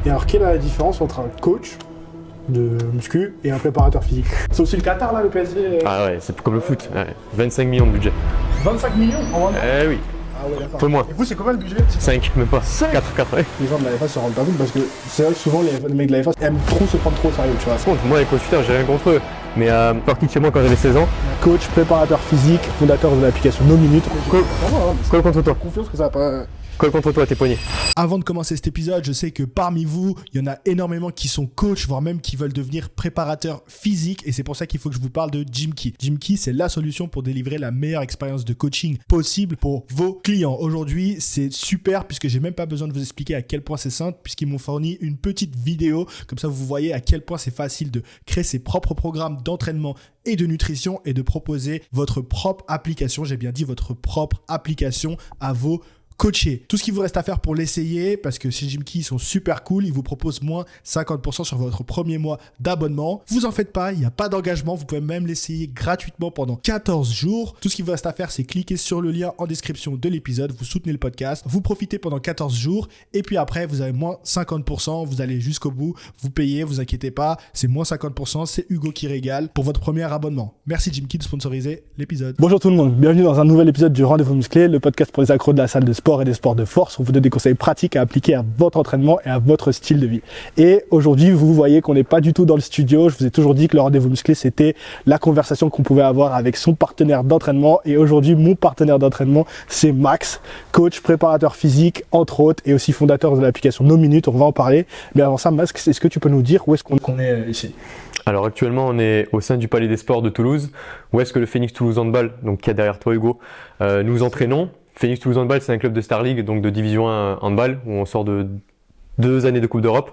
Et alors, quelle est la différence entre un coach de muscu et un préparateur physique? C'est aussi le Qatar là, le PSG. Ah ouais, c'est comme le foot. Ouais. 25 millions de budget. 25 millions en vendant? Eh oui, Ah ouais, d'accord. peu moins. Et vous, c'est combien le budget? 5, même pas. 4, ouais. Les gens de la FA se rendent pas compte parce que c'est vrai que souvent les mecs de la FA aiment trop se prendre trop au sérieux, tu vois. Par contre, moi, les coachs Twitter, j'ai rien contre eux. Mais parti de chez moi quand j'avais 16 ans. Coach, préparateur physique, fondateur de l'application No Minute. Colle contre toi. Confiance que ça va pas. Colle contre toi, tes poignets. Avant de commencer cet épisode, je sais que parmi vous, il y en a énormément qui sont coachs, voire même qui veulent devenir préparateurs physiques. Et c'est pour ça qu'il faut que je vous parle de Gymkey. Gymkey, c'est la solution pour délivrer la meilleure expérience de coaching possible pour vos clients. Aujourd'hui, c'est super puisque j'ai même pas besoin de vous expliquer à quel point c'est simple puisqu'ils m'ont fourni une petite vidéo. Comme ça, vous voyez à quel point c'est facile de créer ses propres programmes d'entraînement et de nutrition et de proposer votre propre application. J'ai bien dit votre propre application à vos coacher. Tout ce qu'il vous reste à faire pour l'essayer, parce que chez Gymkey, ils sont super cool, ils vous proposent moins 50% sur votre premier mois d'abonnement. Vous en faites pas, il n'y a pas d'engagement, vous pouvez même l'essayer gratuitement pendant 14 jours. Tout ce qu'il vous reste à faire, c'est cliquer sur le lien en description de l'épisode, vous soutenez le podcast, vous profitez pendant 14 jours, et puis après, vous avez moins 50%, vous allez jusqu'au bout, vous payez, vous inquiétez pas, c'est moins 50%, c'est Hugo qui régale pour votre premier abonnement. Merci Gymkey de sponsoriser l'épisode. Bonjour tout le monde, bienvenue dans un nouvel épisode du Rendez-vous Musclé, le podcast pour les accros de la salle de sport et des sports de force. On vous donne des conseils pratiques à appliquer à votre entraînement et à votre style de vie. Et aujourd'hui, vous voyez qu'on n'est pas du tout dans le studio. Je vous ai toujours dit que le Rendez-vous Musclé, c'était la conversation qu'on pouvait avoir avec son partenaire d'entraînement. Et aujourd'hui, mon partenaire d'entraînement, c'est Max, coach, préparateur physique, entre autres, et aussi fondateur de l'application No Minute. On va en parler. Mais avant ça, Max, est-ce que tu peux nous dire où est-ce qu'on est ici? Alors actuellement, on est au sein du Palais des Sports de Toulouse. Où est-ce que le Phoenix Toulouse Handball, donc qui est derrière toi Hugo, nous entraînons. Phoenix Toulouse Handball, c'est un club de Star League, donc de division 1 handball, où on sort de 2 années de Coupe d'Europe.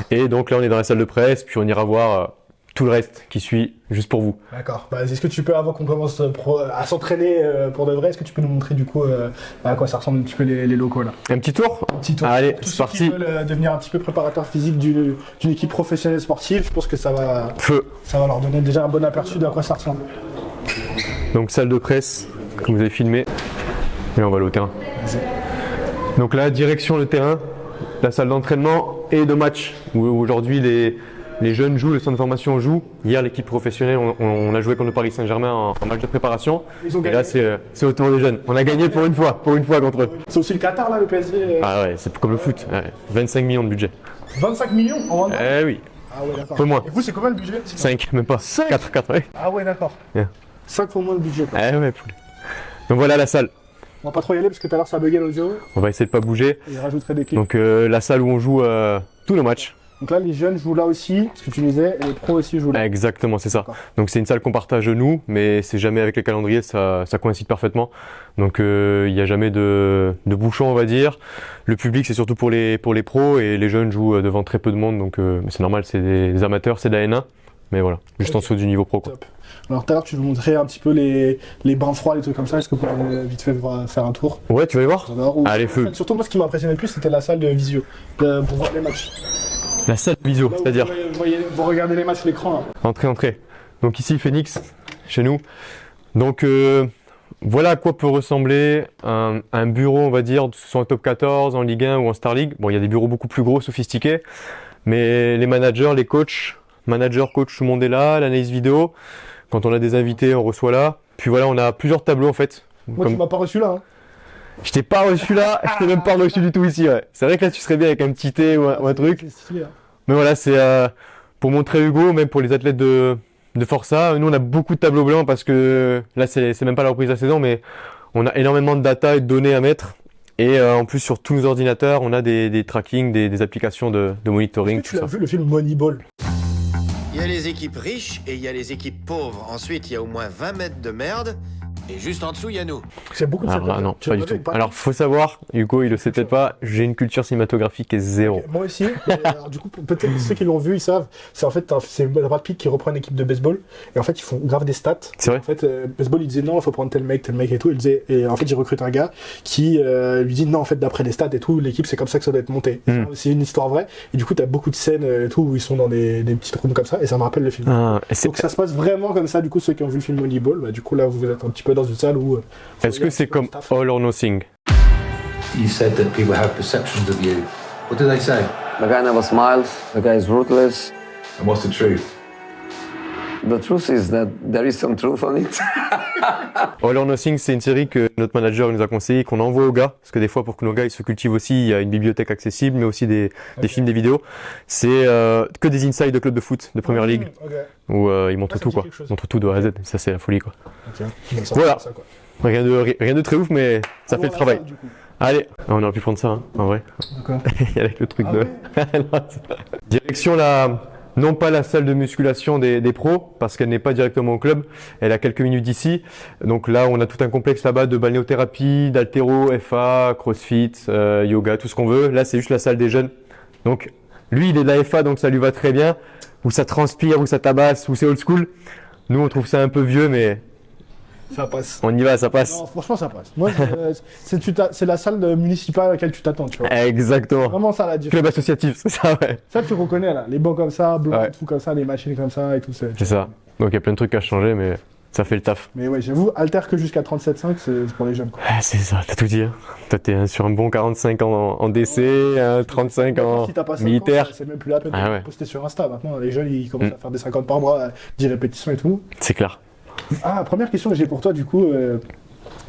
Et donc là, on est dans la salle de presse, puis on ira voir tout le reste qui suit juste pour vous. D'accord. Bah, est-ce que tu peux, avant qu'on commence à s'entraîner pour de vrai, est-ce que tu peux nous montrer du coup à quoi ça ressemble un petit peu les locaux là? Un petit tour? Un petit tour. Allez, Tous c'est ceux parti. qui veulent devenir un petit peu préparateur physique d'une équipe professionnelle sportive, je pense que ça va leur donner déjà un bon aperçu de à quoi ça ressemble. Donc salle de presse, comme vous avez filmé. Et on va aller au terrain. Donc là, direction le terrain, la salle d'entraînement et de match, où aujourd'hui les jeunes jouent, le centre de formation joue. Hier, l'équipe professionnelle, on a joué contre le Paris Saint-Germain en match de préparation. Ils ont et gagné. là, c'est au tour des jeunes. On a gagné pour une fois contre eux. C'est aussi le Qatar là, le PSG. Ah ouais, c'est comme le foot. Ouais. 25 millions de budget. 25 millions en vendant. Eh oui, Ah ouais, d'accord. peu moins. Et vous, c'est combien le budget? 5, même pas. 5. 4, ouais. Ah ouais, d'accord. Bien. 5 fois moins le budget quoi. Eh ouais, poulet. Donc voilà la salle. On va pas trop y aller parce que tout à l'heure ça buguait l'audio On va essayer de pas bouger. et il rajouterait des clips. Donc la salle où on joue tous nos matchs. Donc là, les jeunes jouent là aussi, ce que tu disais, et les pros aussi jouent là. Exactement, c'est ça. D'accord. Donc c'est une salle qu'on partage nous, mais c'est jamais avec les calendriers, ça coïncide parfaitement. Donc il n'y a jamais de bouchon, on va dire. Le public, c'est surtout pour les pros, et les jeunes jouent devant très peu de monde, donc c'est normal, c'est des amateurs, c'est de la N1, mais voilà, juste en dessous du niveau pro, quoi. Top. Alors tout à l'heure, tu nous montrais un petit peu les bains froids, les trucs comme ça. Est-ce que vous pouvez vite fait faire un tour? Ouais, tu vas y voir? J'adore. Allez, En feu. fait, surtout moi, ce qui m'a impressionné le plus, c'était la salle de visio, pour voir les matchs. La salle visio, Là où c'est-à-dire vous regardez les matchs sur l'écran là. entrée. Donc ici, Phoenix, chez nous. Donc voilà à quoi peut ressembler un bureau, on va dire, soit en top 14, en Ligue 1 ou en Star League. Bon, il y a des bureaux beaucoup plus gros, sophistiqués, mais les managers, les coachs, tout le monde est là, l'analyse vidéo. Quand on a des invités, on reçoit là. Puis voilà, on a plusieurs tableaux en fait. Moi, tu m'as pas reçu là. Hein. Je t'ai pas reçu là, je t'ai même pas reçu du tout ici. Ouais. C'est vrai que là, tu serais bien avec un petit thé ou un truc. C'est stylé, hein. Mais voilà, c'est pour montrer Hugo, même pour les athlètes de Força. Nous, on a beaucoup de tableaux blancs parce que là, c'est même pas la reprise de la saison, mais on a énormément de data et de données à mettre. Et en plus, sur tous nos ordinateurs, on a des tracking, des applications de monitoring. Est-ce que tu tout l'as ça. vu le film Moneyball? Il y a les équipes riches et il y a les équipes pauvres. Ensuite, il y a au moins 20 mètres de merde. Et juste en dessous, il y a nous. C'est beaucoup de Ah, ça. non, Tu pas l'as du vu tout. ou pas? Alors, faut savoir, Hugo, il le sait peut-être pas, j'ai une culture cinématographique qui est zéro. Ok, moi aussi. Alors, du coup, peut-être ceux qui l'ont vu, ils savent. C'est en fait, c'est Brad Pitt qui reprend une équipe de baseball. Et en fait, ils font grave des stats. C'est vrai? En fait, baseball, il disait non, il faut prendre tel mec et tout. Il disait, et en fait, il recrute un gars qui lui dit non, en fait, d'après les stats et tout, l'équipe, c'est comme ça que ça doit être monté. Mm. C'est une histoire vraie. Et du coup, t'as beaucoup de scènes et tout où ils sont dans des petites rooms comme ça. Et ça me rappelle le film. Ah, et c'est- Donc ça se passe vraiment comme ça. Du coup, ceux qui ont vu le film Moneyball, bah, du coup, là, vous êtes un petit peu dans une salle où. Est-ce que c'est comme All or Nothing? You said that people have perceptions of you. What do they say? The guy never smiles. The guy is ruthless. And what's the truth? The truth is that there is some truth on it. All or Nothing, c'est une série que notre manager nous a conseillé, qu'on envoie aux gars, parce que des fois, pour que nos gars ils se cultivent aussi, il y a une bibliothèque accessible, mais aussi des films, des vidéos. C'est que des insides de club de foot, de Première Ligue, où ils montrent tout, quoi. Ils montrent tout de A à Z. Ça, c'est la folie, quoi. Voilà. Rien de très ouf, mais ça fait le travail. Salle, du coup. Allez, on aurait pu prendre ça, hein, en vrai. D'accord. Avec le truc Ah de... ouais Direction non pas la salle de musculation des pros, parce qu'elle n'est pas directement au club, elle a quelques minutes d'ici. Donc là, on a tout un complexe là-bas de balnéothérapie, d'haltéro, FA, crossfit, yoga, tout ce qu'on veut. Là, c'est juste la salle des jeunes. Donc lui, il est de la FA, donc ça lui va très bien. Où ça transpire, où ça tabasse, où c'est old school. Nous, on trouve ça un peu vieux, mais Ça passe. on y va, ça passe. Non, franchement, ça passe. Moi, c'est la salle municipale à laquelle tu t'attends, tu vois. Exactement. Vraiment ça la différence. Club associatif, c'est ça, ouais. Ça, tu reconnais là. Les bancs comme ça, blancs, Ouais. tout comme ça, les machines comme ça et tout. C'est ça. Donc il y a plein de trucs à changer, mais ça fait le taf. Mais ouais, j'avoue, alter que jusqu'à 37,5, c'est pour les jeunes. Quoi. Ah, c'est ça, t'as tout dit. Hein. Toi, t'es sur un bon 45 en DC, 35 en Si t'as pas 50, militaire. c'est même plus la peine Ah de ouais. poster sur Insta. Maintenant, les jeunes, ils commencent à faire des 50 par mois, 10 répétitions et tout. C'est clair. Ah, première question que j'ai pour toi, du coup,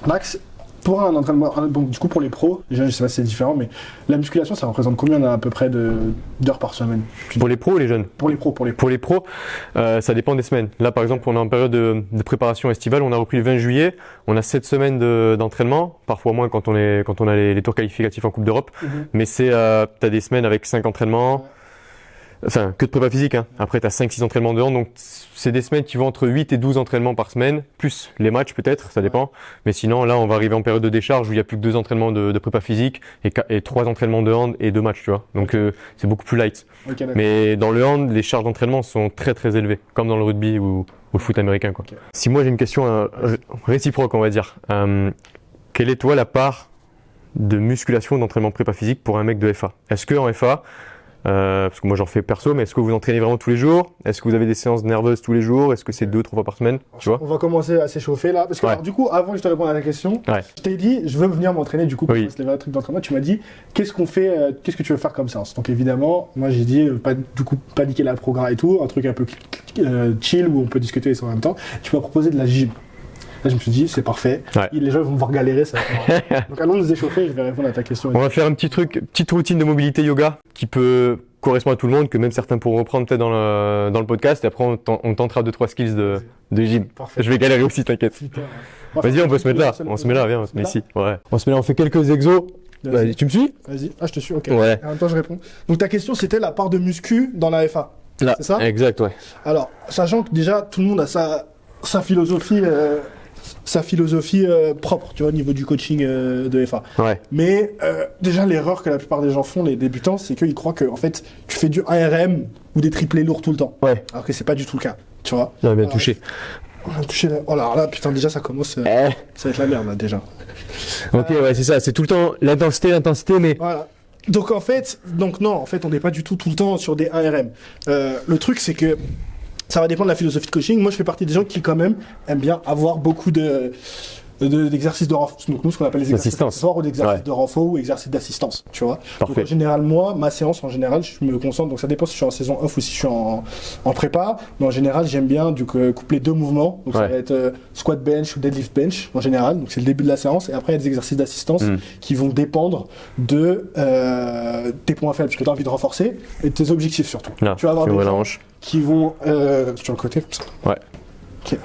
Max, pour un entraînement, bon, du coup, pour les pros, déjà, je sais pas si c'est différent, mais la musculation, ça représente combien à peu près d'heures par semaine? Pour les pros ou les jeunes? Pour les pros. Pour les pros, ça dépend des semaines. Là, par exemple, on est en période de préparation estivale. On a repris le 20 juillet. On a 7 semaines d'entraînement, parfois moins quand on a les tours qualificatifs en Coupe d'Europe. Mais t'as des semaines avec 5 entraînements. Enfin, que de prépa physique, hein. Après, t'as 5-6 entraînements dehors, donc c'est des semaines qui vont entre 8 et 12 entraînements par semaine, plus les matchs peut-être, ça dépend. Mais sinon, là, on va arriver en période de décharge où il y a plus que 2 entraînements de prépa physique et 3 entraînements de hand et 2 matchs, tu vois. Donc, c'est beaucoup plus light. Ok, d'accord. Mais dans le hand, les charges d'entraînement sont très très élevées, comme dans le rugby ou le foot américain, quoi. Ok. Si moi j'ai une question réciproque, on va dire, quelle est toi la part de musculation d'entraînement prépa physique pour un mec de FA? Est-ce que en FA, parce que moi j'en fais perso, mais est-ce que vous entraînez vraiment tous les jours? Est-ce que vous avez des séances nerveuses tous les jours? Est-ce que c'est 2-3 fois par semaine? Tu vois? On va commencer à s'échauffer là. Parce que Ouais. alors, du coup, avant que je te réponde à la question, Ouais. je t'ai dit, je veux venir m'entraîner du coup pour Oui. se lever un truc d'entraînement. Tu m'as dit, qu'est-ce qu'on fait, qu'est-ce que tu veux faire comme séance? Donc évidemment, moi j'ai dit, pas niquer la programme et tout, un truc un peu chill où on peut discuter et ça en même temps. Tu m'as proposé de la gym. Là, je me suis dit, c'est parfait. Ouais. Les gens vont me voir galérer. Ça va être marrant. Donc allons nous échauffer, je vais répondre à ta question. On va faire un petit truc, petite routine de mobilité yoga qui peut correspondre à tout le monde, que même certains pourront reprendre peut-être dans le podcast. Et après, on tentera 2-3 skills de gym. Parfait. Je vais galérer aussi, t'inquiète. Super. Vas-y, on peut se mettre là. On se met là, viens, on se met ici. Ouais. On se met là, on fait quelques exos. Vas-y, tu me suis? Vas-y. Ah, je te suis, ok. Ouais. En même temps, je réponds. Donc ta question, c'était la part de muscu dans la FA. Là. C'est ça? Exact, ouais. Alors, sachant que déjà, tout le monde a sa philosophie, propre, tu vois, au niveau du coaching de FA. Ouais. Mais déjà, l'erreur que la plupart des gens font, les débutants, c'est qu'ils croient que en fait, tu fais du ARM ou des triplés lourds tout le temps. Ouais. Alors que c'est pas du tout le cas, tu vois. Bien Alors, touché. On a touché oh là, putain, déjà, ça commence. Ça va être la merde, là, déjà. Ok, ouais, c'est ça. C'est tout le temps l'intensité, mais. Voilà. Donc en fait, on n'est pas du tout le temps sur des ARM. Le truc, c'est que ça va dépendre de la philosophie de coaching. Moi, je fais partie des gens qui, quand même, aiment bien avoir beaucoup d'exercices de renfort. Donc, nous, ce qu'on appelle les exercices D'assistance. d'assistance ou d'exercices Ouais. de renfort ou exercices d'assistance, tu vois. Parfait. Donc, en général, moi, ma séance, en général, je me concentre. Donc, ça dépend si je suis en saison off ou si je suis en prépa. Mais en général, j'aime bien coupler 2 mouvements. Donc, ça Ouais. va être squat bench ou deadlift bench, en général. Donc, c'est le début de la séance. Et après, il y a des exercices d'assistance qui vont dépendre de tes points faibles, parce que tu as envie de renforcer, et de tes objectifs surtout. Là, Tu vas avoir tu des ouvres la gens hanche. qui vont sur le côté comme ça. Ouais. Ok.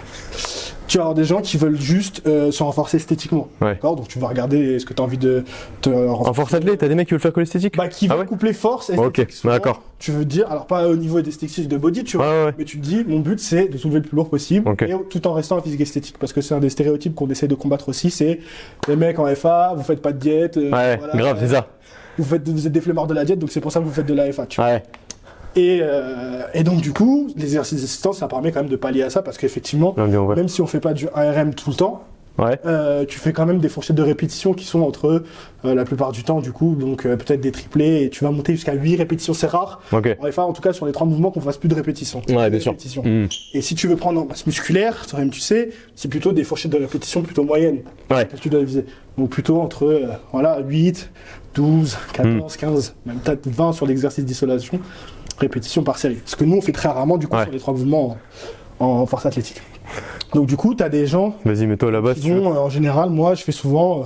Tu vas avoir des gens qui veulent juste se renforcer esthétiquement. Ouais. D'accord. Donc tu vas regarder ce que tu as envie de te renforcer. En force athlète, t'as des mecs qui veulent faire que l'esthétique? Bah, qui Ah veulent ouais coupler force et Ok, esthétique. Souvent, d'accord. Tu veux dire, alors pas au niveau d'esthétique de body, tu vois, Ouais, ouais. mais tu te dis, mon but c'est de soulever le plus lourd possible, Ok. et tout en restant en physique esthétique, parce que c'est un des stéréotypes qu'on essaie de combattre aussi, c'est les mecs en FA, vous faites pas de diète. Ouais, grave, c'est ça. Vous êtes des flemmards de la diète, donc c'est pour ça que vous faites de la FA, tu vois. Ouais. Et donc du coup, les exercices d'assistance, ça permet quand même de pallier à ça, parce qu'effectivement, Bien, bien, ouais. même si on fait pas du ARM tout le temps, Ouais. tu fais quand même des fourchettes de répétitions qui sont entre la plupart du temps, du coup, donc peut-être des triplés, et tu vas monter jusqu'à 8 répétitions, c'est rare. Ok. En FA, en tout cas, sur les 3 mouvements, qu'on fasse plus de répétitions. Ouais, Des bien sûr. répétitions. Mmh. Et si tu veux prendre en masse musculaire, toi-même tu sais, c'est plutôt des fourchettes de répétitions plutôt moyennes Ouais. que tu dois viser. Donc plutôt entre 8, 12, 14, 15, même peut-être 20 sur l'exercice d'isolation, répétitions par série. Ce que nous, on fait très rarement, du coup, sur les 3 mouvements en force athlétique. Donc, du coup, tu as des gens Vas-y, mets-toi là-bas. qui vont, en général, moi, je fais souvent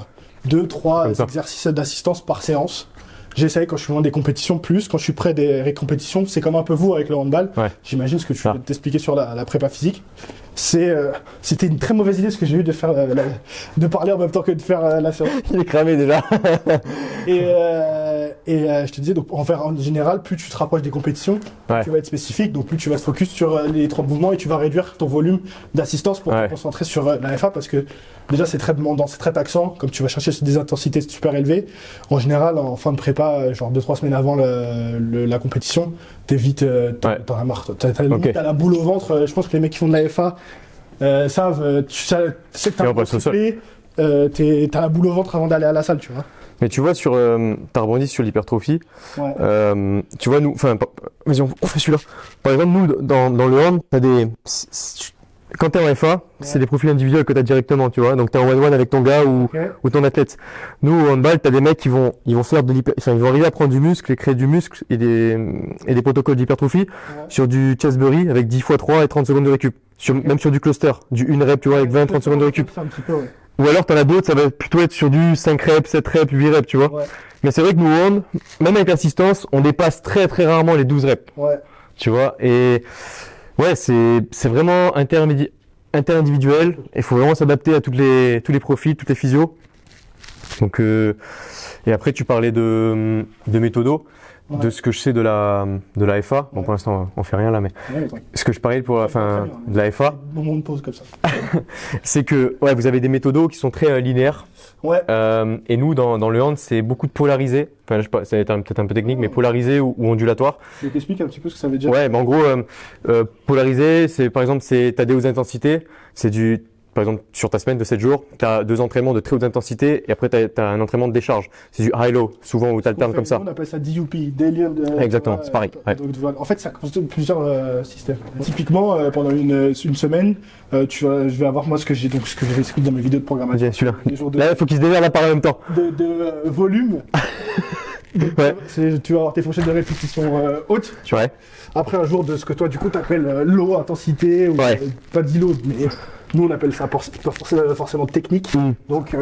2-3 Comme ça. exercices d'assistance par séance. J'essaye quand je suis loin des compétitions plus, quand je suis près des compétitions, c'est comme un peu vous avec le handball. Ouais. J'imagine ce que tu viens de t'expliquer sur la prépa physique. C'était une très mauvaise idée ce que j'ai eu de faire de parler en même temps que de faire la séance. Il est cramé déjà. Et je te disais, donc en général, plus tu te rapproches des compétitions, Ouais. tu vas être spécifique, donc plus tu vas te focus sur les 30 mouvements et tu vas réduire ton volume d'assistance pour te concentrer sur la FA parce que déjà c'est très demandant, c'est très taxant, comme tu vas chercher des intensités super élevées. En général, en fin de prépa, genre 2-3 semaines avant la compétition, t'es vite, t'en as marre. T'as la boule au ventre. Je pense que les mecs qui font de la FA savent, tu sais que t'as un triplé, t'as la boule au ventre avant d'aller à la salle, tu vois. Mais tu vois, t'as rebondi sur l'hypertrophie. Ouais. Tu vois, nous, vas-y, on fait celui-là. Par exemple, nous, dans le hand, t'as quand t'es en FA, c'est des profils individuels que t'as directement, tu vois. Donc t'es en one-one avec ton gars ou ton athlète. Nous, au handball, t'as des mecs qui vont faire ils vont arriver à prendre du muscle et créer du muscle et des protocoles d'hypertrophie sur du chestbury avec 10 x 3 et 30 secondes de récup. Même sur du cluster, du 1 rep, tu vois, avec 20-30 secondes de récup. Ou alors t'en as d'autres, ça va plutôt être sur du 5 reps, 7 reps, 8 reps, tu vois. Ouais. Mais c'est vrai que nous, même avec l'assistance, on dépasse très très rarement les 12 reps. Ouais. Tu vois, et ouais, c'est vraiment inter-individuel. Il faut vraiment s'adapter à tous les profils, toutes les physios. Donc, et après, tu parlais de méthodo. De ce que je sais de la FA, bon pour l'instant on fait rien là, mais ce que je parlais pour de la FA, moment de pause comme ça. c'est que vous avez des méthodos qui sont très linéaires. Ouais. Et nous dans le hand c'est beaucoup de polarisé. Enfin je sais pas, ça va être peut-être un peu technique, mais polarisé ou ondulatoire. Je t'explique un petit peu ce que ça veut dire. Ouais, mais en gros polarisé, c'est par exemple t'as des hautes intensités, c'est par exemple, sur ta semaine de 7 jours, tu as 2 entraînements de très haute intensité et après tu as un entraînement de décharge. C'est du high-low, souvent où tu alternes comme ça. On appelle ça DUP, Daily. Exactement, c'est pareil. Ouais. Donc, en fait, ça constitue plusieurs systèmes. Typiquement, pendant une semaine, je vais avoir moi ce que j'explique dans mes vidéos de programmation. Okay, celui-là. Là, il faut qu'ils se démerdent à parler en même temps. De volume. Donc, tu vas avoir tes fourchettes de répétition hautes. Ouais. Après un jour de ce que toi, du coup, tu appelles low intensité, ou pas dit low, mais nous on appelle ça pas forcément technique. Donc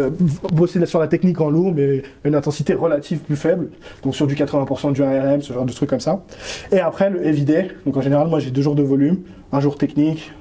bosser sur la technique en lourd, mais une intensité relative plus faible, donc sur du 80% du 1RM, ce genre de trucs comme ça. Et après le heavy day, donc en général moi j'ai 2 jours de volume, un jour technique,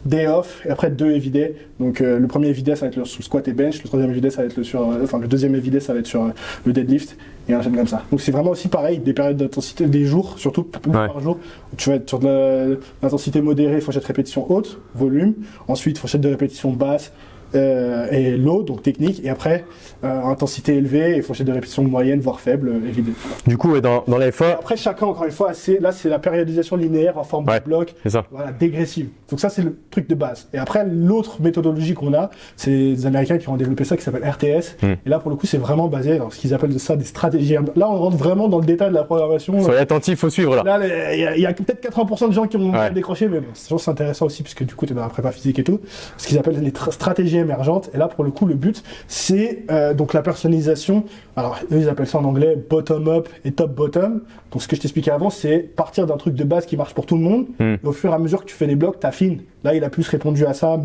day off, et après 2 heavy day. Donc le premier heavy day ça va être sur squat et bench, le troisième heavy day ça va être le deuxième heavy day ça va être sur le deadlift, et un chaîne comme ça. Donc c'est vraiment aussi pareil, des périodes d'intensité, des jours, surtout par jour, où tu vas être sur de l'intensité modérée, fourchette de répétition haute, volume, ensuite fourchette de répétition basse, et low, donc technique, et après intensité élevée et fourchette de répétition moyenne, voire faible, évidemment. Du coup, dans la FA... Après, chacun, encore une fois, là, c'est la périodisation linéaire en forme de bloc, voilà, dégressive. Donc ça, c'est le truc de base. Et après, l'autre méthodologie qu'on a, c'est les Américains qui ont développé ça, qui s'appelle RTS. Et là, pour le coup, c'est vraiment basé dans ce qu'ils appellent ça des stratégies. Là, on rentre vraiment dans le détail de la programmation. Soyez attentifs, faut suivre, là. Là, il y a peut-être 80% de gens qui ont décroché, mais bon, c'est intéressant aussi, puisque du coup, tu es dans la prépa physique et tout. Ce qu'ils appellent les stratégies émergentes. Et là, pour le coup, le but, c'est donc la personnalisation. Alors, eux, ils appellent ça en anglais bottom-up et top-bottom. Donc, ce que je t'expliquais avant, c'est partir d'un truc de base qui marche pour tout le monde. Et au fur et à mesure que tu fais des blocs, t'affines. Là, il a plus répondu à ça.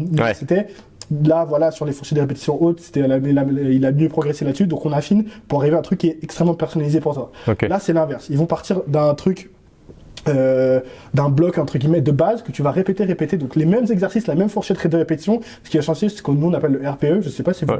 Là, voilà, sur les fourchettes de répétition hautes, il a mieux progressé là-dessus. Donc, on affine pour arriver à un truc qui est extrêmement personnalisé pour toi. Là, c'est l'inverse. Ils vont partir d'un truc d'un bloc entre guillemets de base que tu vas répéter, donc les mêmes exercices, la même fourchette de répétition. Ce qui a changé, c'est ce que nous on appelle le RPE, je sais pas si vous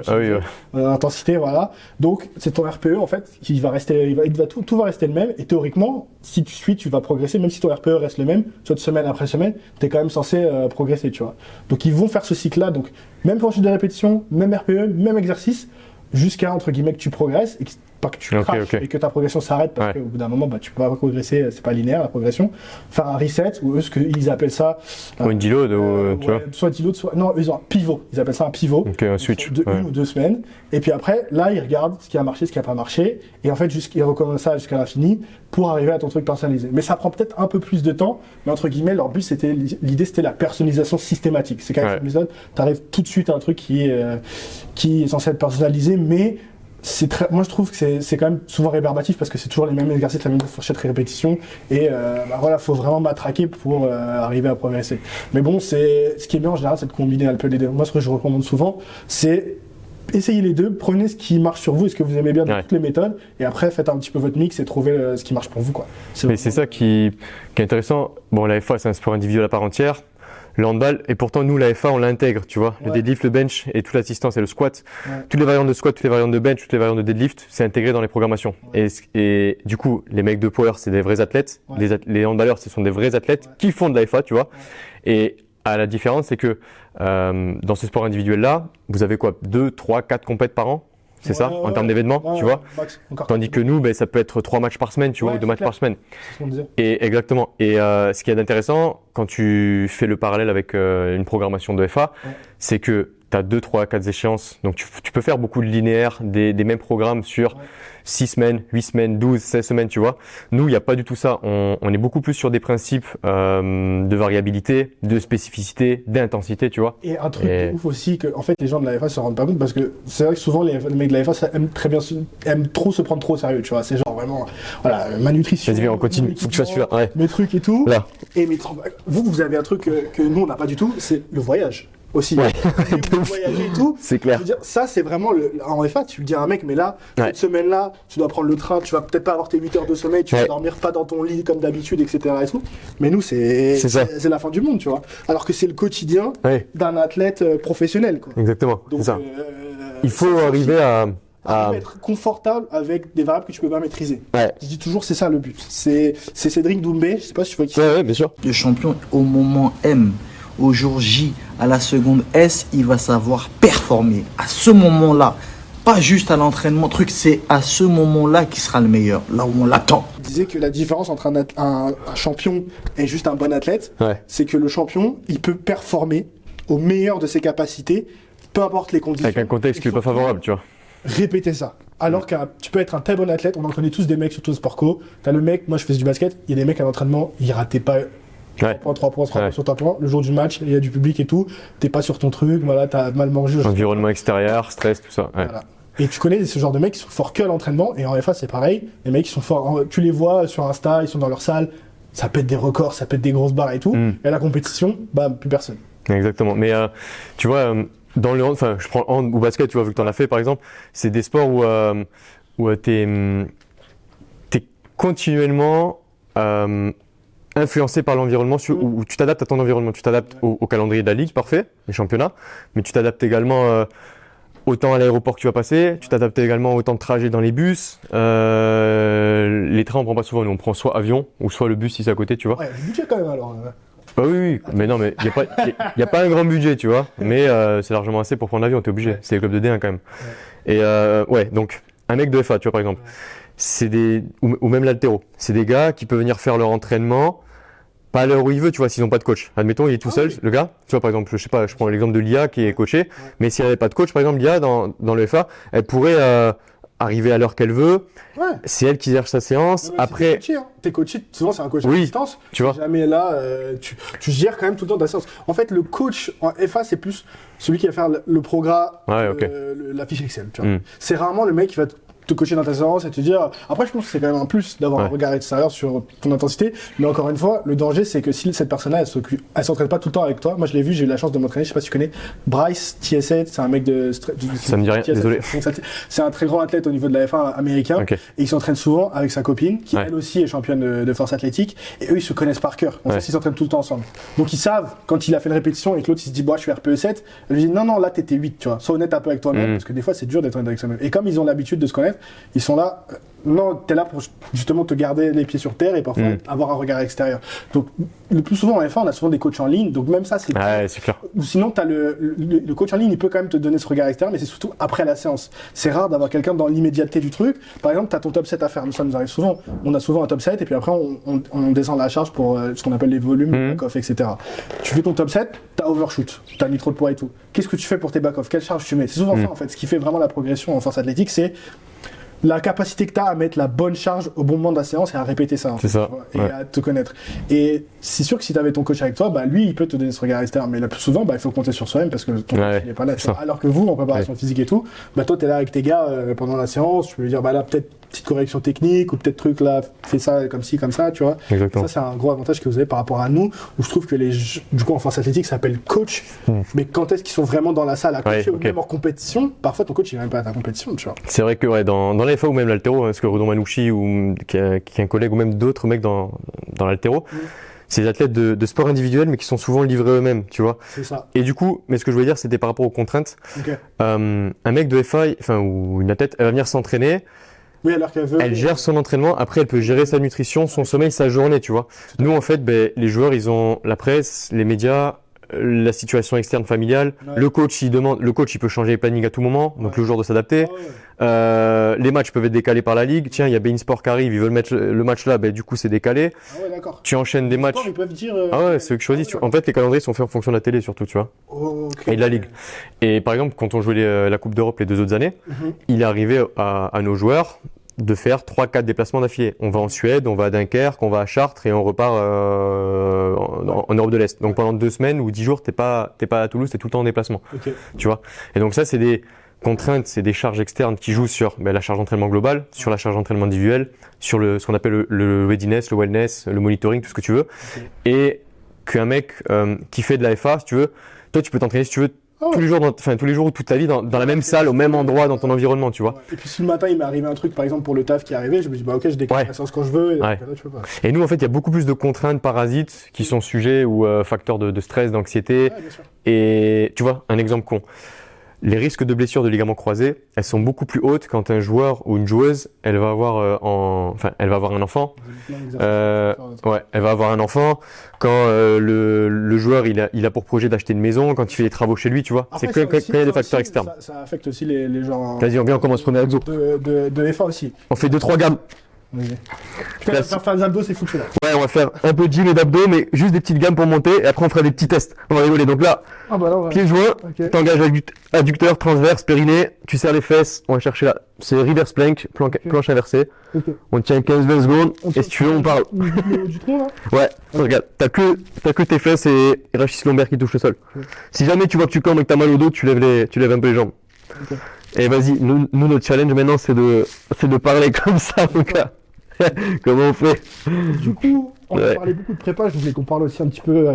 intensité, voilà. Donc c'est ton RPE en fait qui va rester, tout va rester le même, et théoriquement si tu suis, tu vas progresser, même si ton RPE reste le même, soit semaine après semaine, tu es quand même censé progresser, tu vois. Donc ils vont faire ce cycle là, donc même fourchette de répétition, même RPE, même exercice, jusqu'à entre guillemets que tu progresses et pas que tu craches et que ta progression s'arrête, parce qu'au bout d'un moment tu peux pas progresser, c'est pas linéaire la progression. Faire un reset, ou eux ce qu'ils appellent ça ou une deload, tu vois, soit deload, soit non, ils ont un pivot, ils appellent ça un pivot, un switch de 1 ou 2 semaines, et puis après là ils regardent ce qui a marché, ce qui a pas marché, et en fait ils recommandent ça jusqu'à l'infini pour arriver à ton truc personnalisé. Mais ça prend peut-être un peu plus de temps, mais entre guillemets leur but l'idée c'était la personnalisation systématique. C'est qu'avec cette méthode t'arrives tout de suite à un truc qui est censé être personnalisé, mais moi je trouve que c'est quand même souvent rébarbatif parce que c'est toujours les mêmes exercices, la même fourchette répétition et faut vraiment matraquer pour arriver à progresser. Mais bon, ce qui est bien en général, c'est de combiner un peu les deux. Moi, ce que je recommande souvent, c'est essayez les deux, prenez ce qui marche sur vous et ce que vous aimez bien de toutes les méthodes et après faites un petit peu votre mix et trouvez ce qui marche pour vous, quoi. Mais c'est ça qui est intéressant. Bon, la FA, c'est un sport individuel à part entière. Le handball, et pourtant nous la FA on l'intègre, tu vois, le deadlift, le bench et toute l'assistance et le squat, toutes les variantes de squat, toutes les variantes de bench, toutes les variantes de deadlift, c'est intégré dans les programmations. Et du coup, les mecs de power c'est des vrais athlètes, les handballeurs ce sont des vrais athlètes qui font de la FA, tu vois. Et à la différence c'est que dans ce sport individuel là, vous avez quoi, 2, 3, 4 compètes par an? C'est ça, en termes d'événements, tu vois. Tandis que nous, ça peut être 3 matchs par semaine, tu vois, ou 2 matchs par semaine. C'est ce qu'on disait. Et exactement. Et ce qui est intéressant, quand tu fais le parallèle avec une programmation de FA, c'est que tu as 2, 3, 4 échéances. Donc tu peux faire beaucoup de linéaires, des mêmes programmes sur 6 semaines, 8 semaines, 12, 16 semaines, tu vois. Nous, il n'y a pas du tout ça. On est beaucoup plus sur des principes de variabilité, de spécificité, d'intensité, tu vois. Et un truc de ouf aussi, que en fait les gens de la FA se rendent pas compte parce que c'est vrai que souvent les mecs de la FA aiment trop se prendre trop au sérieux, tu vois. C'est genre vraiment, voilà, ma nutrition. Vas-y, on continue. Faut que tu fasses celui-là. Ouais. Mes trucs et tout. Là. Et vous avez un truc que nous on n'a pas du tout, c'est le voyage. Aussi, voyager et tout. C'est clair. Je veux dire, ça, c'est vraiment en FA, tu le dis à un mec, mais là, cette semaine-là, tu dois prendre le train, tu vas peut-être pas avoir tes 8 heures de sommeil, tu vas dormir pas dans ton lit comme d'habitude, etc. et tout. Mais nous, c'est la fin du monde, tu vois. Alors que c'est le quotidien d'un athlète professionnel, quoi. Exactement. Donc, c'est ça. Il faut arriver à être confortable avec des variables que tu peux pas maîtriser. Ouais. Je dis toujours, c'est ça le but. C'est Cédric Doumbé, je sais pas si tu vois qui c'est. Ouais, bien sûr. Le champion, au moment M, au jour J, à la seconde S, il va savoir performer. À ce moment-là, pas juste à l'entraînement, c'est à ce moment-là qu'il sera le meilleur, là où on l'attend. Il disait que la différence entre un champion et juste un bon athlète, c'est que le champion, il peut performer au meilleur de ses capacités, peu importe les conditions. Avec un contexte qui n'est pas favorable, tu vois. Répéter ça. Alors que tu peux être un très bon athlète, on en connaît tous des mecs, surtout au sport co. T'as le mec, moi je faisais du basket, il y a des mecs à l'entraînement, ils rataient pas 3 points sur ta point. Le jour du match, il y a du public et tout, t'es pas sur ton truc, voilà, t'as mal mangé. Environnement extérieur, stress, tout ça. Voilà. Et tu connais ce genre de mecs qui sont forts que à l'entraînement, et en FA c'est pareil, les mecs qui sont forts, tu les vois sur Insta, ils sont dans leur salle, ça pète des records, ça pète des grosses barres et tout, et à la compétition, bam, plus personne. Exactement, mais tu vois, dans le hand, enfin je prends le hand ou basket, tu vois, vu que t'en as fait par exemple, c'est des sports où t'es continuellement influencé par l'environnement, où tu t'adaptes à ton environnement, tu t'adaptes au calendrier de la ligue, parfait, les championnats, mais tu t'adaptes également autant à l'aéroport que tu vas passer, tu t'adaptes également au temps de trajet dans les bus, les trains on prend pas souvent, nous on prend soit avion ou soit le bus si c'est à côté, tu vois. Ouais, du budget quand même alors. Bah oui, mais non, mais y a pas un grand budget, tu vois, mais c'est largement assez pour prendre l'avion, t'es obligé, c'est les clubs de D1 quand même. Et donc un mec de FA, tu vois par exemple. C'est ou même l'altéro. C'est des gars qui peuvent venir faire leur entraînement, pas à l'heure où ils veulent, tu vois, s'ils n'ont pas de coach. Admettons, il est tout seul, le gars. Tu vois, par exemple, je sais pas, je prends l'exemple de Lia qui est coachée, mais si elle n'avait pas de coach, par exemple, Lia, dans le FA, elle pourrait arriver à l'heure qu'elle veut. C'est elle qui gère sa séance. Après. T'es coaché, souvent c'est un coach à distance. Tu vois. Jamais là, tu gères quand même tout le temps ta séance. En fait, le coach en FA, c'est plus celui qui va faire le programme, la fiche Excel, tu vois. C'est rarement le mec qui va te coacher dans ta séance et te dire. Après, je pense que c'est quand même un plus d'avoir un regard extérieur sur ton intensité. Mais encore une fois, le danger, c'est que si cette personne-là, elle s'entraîne pas tout le temps avec toi. Moi, je l'ai vu, j'ai eu la chance de m'entraîner. Je sais pas si tu connais Bryce TSA, c'est un mec de. Ça me dit rien, désolé. C'est un très grand athlète au niveau de la F1 américain. Et il s'entraîne souvent avec sa copine, qui elle aussi est championne de force athlétique. Et eux, ils se connaissent par cœur. En fait, ils s'entraînent tout le temps ensemble. Donc, ils savent, quand il a fait une répétition et que l'autre, il se dit, je suis RPE 7, elle lui dit, non, là, t'étais 8, tu vois. Sois honnête un peu avec toi-même, parce que des fois, c'est dur d'être honnête avec soi-même. Et comme ils ont l'habitude de se connaître, ils sont là. Non, t'es là pour justement te garder les pieds sur terre et parfois avoir un regard extérieur. Donc, le plus souvent en F1, on a souvent des coachs en ligne, donc même ça, c'est clair. Ou sinon, t'as le coach en ligne, il peut quand même te donner ce regard extérieur, mais c'est surtout après la séance. C'est rare d'avoir quelqu'un dans l'immédiateté du truc. Par exemple, t'as ton top 7 à faire, ça nous arrive souvent. On a souvent un top 7 et puis après, on descend la charge pour ce qu'on appelle les volumes, back-off, etc. Tu fais ton top 7, t'as overshoot, t'as mis trop de poids et tout. Qu'est-ce que tu fais pour tes back-off? Quelle charge tu mets? C'est souvent ça, en fait. Ce qui fait vraiment la progression en force athlétique, c'est la capacité que tu as à mettre la bonne charge au bon moment de la séance et à répéter ça. C'est ça, Tu vois, et ouais. à te connaître. Et c'est sûr que si tu avais ton coach avec toi, bah, lui, il peut te donner ce regard externe. Mais le plus souvent, bah, il faut compter sur soi-même parce que ton coach, Ouais, il est pas là. tu c'est ça. vois. Alors que vous, en préparation physique et tout, bah, toi, tu es là avec tes gars pendant la séance. Tu peux lui dire, bah, là, peut-être petite correction technique ou peut-être truc là, fais ça comme ci, comme ça, tu vois. Exactement. Ça, c'est un gros avantage que vous avez par rapport à nous, où je trouve que du coup, en force athlétique, ça s'appelle coach. Mais quand est-ce qu'ils sont vraiment dans la salle à coacher Ouais, ou ok. même en compétition, parfois ton coach, il n'est même pas à ta compétition, tu vois. C'est vrai que ouais, dans l'AFA ou même l'haltéro, parce que Redon Manouchi ou qui est un collègue ou même d'autres mecs dans l'haltéro, c'est des athlètes de sport individuel mais qui sont souvent livrés eux-mêmes, tu vois. C'est ça. Et du coup, mais ce que je voulais dire, c'était par rapport aux contraintes. Ok. Un mec de FA, enfin ou une athlète, elle va venir s'entraîner, Oui, alors qu'elle veut. elle gère son entraînement, après elle peut gérer sa nutrition, son sommeil, sa journée, tu vois. Nous en fait, ben, les joueurs, ils ont la presse, les médias, la situation externe familiale. Ouais. Le coach, il peut changer les plannings à tout moment, donc Ouais. le jour de s'adapter. Ah ouais. Les matchs peuvent être décalés par la ligue. Tiens, il y a Bein Sport qui arrive, ils veulent mettre le match là, ben du coup c'est décalé. Ah ouais, d'accord. Tu enchaînes des matchs. Sport, ils peuvent dire. Ah ouais, c'est eux qui choisissent. Ah ouais, En fait, les calendriers sont faits en fonction de la télé surtout, tu vois, ok. et de la ligue. Et par exemple, quand on jouait la Coupe d'Europe les 2 autres années, Mhm. il est arrivé à nos joueurs de faire 3-4 déplacements d'affilée. On va en Suède, on va à Dunkerque, on va à Chartres et on repart en Europe de l'Est. Donc pendant 2 semaines ou 10 jours, t'es pas à Toulouse, t'es tout le temps en déplacement, Ok. tu vois. Et donc ça, c'est des contraintes, c'est des charges externes qui jouent sur la charge d'entraînement globale, sur la charge d'entraînement individuelle, sur ce qu'on appelle le readiness, le wellness, le monitoring, tout ce que tu veux. Ok. Et qu'un mec qui fait de la FA, si tu veux, toi tu peux t'entraîner si tu veux Ah ouais. tous les jours ou toute ta vie dans la même salle, au même endroit, dans ton environnement, tu vois. Ouais. Et puis si le matin il m'est arrivé un truc, par exemple pour le taf qui est arrivé, je me dis bah ok, je décale Ouais. la séance quand je veux. Et Ouais. donc, là, tu peux pas. Et nous, en fait, il y a beaucoup plus de contraintes parasites qui sont sujets ou facteurs de stress, d'anxiété. Ouais, bien sûr. Et tu vois, un exemple con. Les risques de blessures de ligaments croisés, elles sont beaucoup plus hautes quand un joueur ou une joueuse, elle va avoir un enfant. Ouais, elle va avoir un enfant. Quand le joueur, il a pour projet d'acheter une maison, quand il fait des travaux chez lui, tu vois. Après, C'est ça quand aussi- il y a des ça facteurs aussi, externes. Ça affecte aussi les gens Vas-y, on vient, on commence premier exo. de FA aussi. On fait 2-3 gammes. Vas-y. Tu peux faire des abdos, c'est foutu là. Ouais, on va faire un peu de gym et d'abdos, mais juste des petites gammes pour monter, et après on fera des petits tests. On va rigoler. Donc là, Ah bah là, ouais. pieds joints, Ok. t'engages adducteur, transverse, périnée, tu serres les fesses, on va chercher là. C'est reverse plank, planche inversée. Ok. On tient 15-20 secondes, On et si tu veux, on parle. Du tronc là. Ouais, regarde, t'as que tes fesses et rachis lombaire qui touchent le sol. Ok. Si jamais tu vois que tu cambres et que t'as mal au dos, tu lèves un peu les jambes. Ok. Et vas-y, nous, notre challenge maintenant, c'est de parler comme ça, mon gars. Comment on fait? Du coup, on a Ouais. parlé beaucoup de prépa, je voulais qu'on parle aussi un petit peu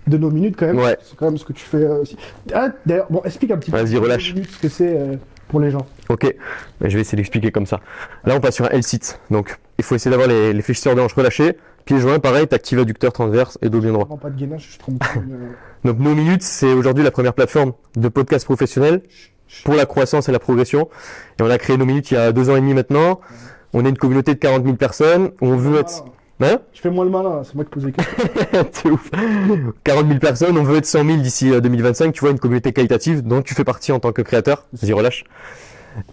de nos minutes quand même. Ouais. C'est quand même ce que tu fais aussi. Ah, d'ailleurs, bon, explique un petit peu Vas-y, relâche. nos minutes, ce que c'est pour les gens. Ok, mais je vais essayer d'expliquer comme ça. Là, on passe sur un L-sit. Donc, il faut essayer d'avoir les fléchisseurs de hanches relâchés. Pieds joints, pareil, t'actives adducteur transverse et dos bien droit. Vraiment pas de gainage, je trompe. Donc, nos minutes, c'est aujourd'hui la première plateforme de podcast professionnel pour la croissance et la progression. Et on a créé nos minutes il y a 2 ans et demi maintenant. On est une communauté de 40 000 personnes. On veut être... Hein? Je fais moins le malin, c'est moi qui pose les questions. C'est ouf. 40 000 personnes, on veut être 100 000 d'ici 2025, tu vois, une communauté qualitative dont tu fais partie en tant que créateur. Vas-y, relâche.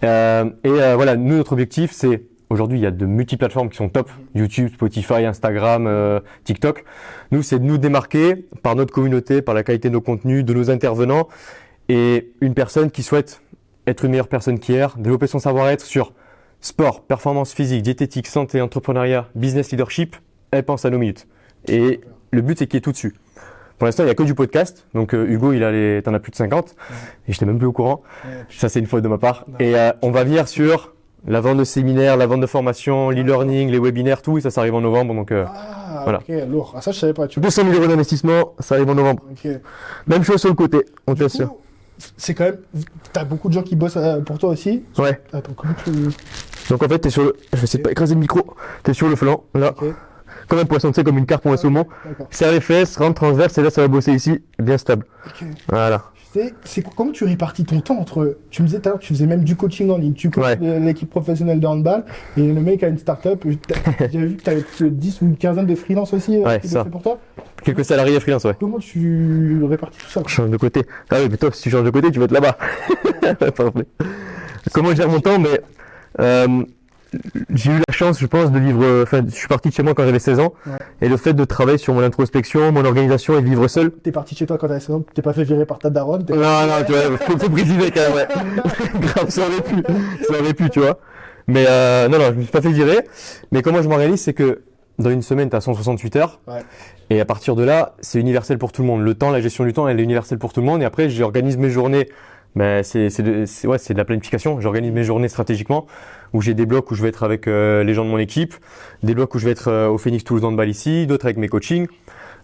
Voilà, nous, notre objectif, c'est, aujourd'hui, il y a de multi-plateformes qui sont top. YouTube, Spotify, Instagram, TikTok. Nous, c'est de nous démarquer par notre communauté, par la qualité de nos contenus, de nos intervenants. Et une personne qui souhaite être une meilleure personne qu'hier, développer son savoir-être sur sport, performance physique, diététique, santé, entrepreneuriat, business leadership, elle pense à nos minutes. Et le but, c'est qu'il y ait tout dessus. Pour l'instant, il n'y a que du podcast. Donc, Hugo, t'en as plus de 50. Et je n'étais même plus au courant. Ça, c'est une faute de ma part. Et on va venir sur la vente de séminaires, la vente de formation, l'e-learning, les webinaires, tout. Et ça arrive en novembre. Donc, Ah, voilà. ok, lourd. Ah, ça, je savais pas, tu vois. 200 000 euros d'investissement, ça arrive en novembre. Ok. Même chose sur le côté, on Du t'assure. coup, c'est quand même. T'as beaucoup de gens qui bossent pour toi aussi. Ouais. Attends, comment tu. Donc, en fait, t'es sur le, je vais essayer de pas écraser le micro. T'es sur le flanc, là. Ok. Comme un poisson, tu sais, comme une carpe ou un saumon. D'accord. Serre les fesses, rentre transverse, et là, ça va bosser ici, bien stable. Ok. Voilà. Comment tu répartis ton temps entre. Tu me disais tout à l'heure que tu faisais même du coaching en ligne. Tu coaches Ouais. l'équipe professionnelle de handball et le mec a une start-up. J'avais vu que tu avais 10 ou une quinzaine de freelance aussi Ouais, qui ça. bossaient pour toi. Quelques salariés freelance, ouais. Comment tu répartis tout ça? Je change de côté. Ah oui, mais toi, si tu changes de côté, tu vas être là-bas. Parfait. Comment je gère mon temps? Mais j'ai eu la chance, je pense, de vivre. Enfin, je suis parti de chez moi quand j'avais 16 ans. Ouais. Et le fait de travailler sur mon introspection, mon organisation et de vivre seul. T'es parti chez toi quand t'avais 16 ans, t'es pas fait virer par ta daronne. Non, tu vois, faut briser quand même, ouais. Grave, ça aurait pu, tu vois. Mais non, je me suis pas fait virer. Mais comment je m'organise, c'est que dans une semaine, tu as 168 heures. Ouais. Et à partir de là, c'est universel pour tout le monde. Le temps, la gestion du temps, elle est universelle pour tout le monde. Et après, j'organise mes journées. C'est de la planification. J'organise mes journées stratégiquement, où j'ai des blocs où je vais être avec les gens de mon équipe, des blocs où je vais être au Phoenix Toulouse Handball ici, d'autres avec mes coachings.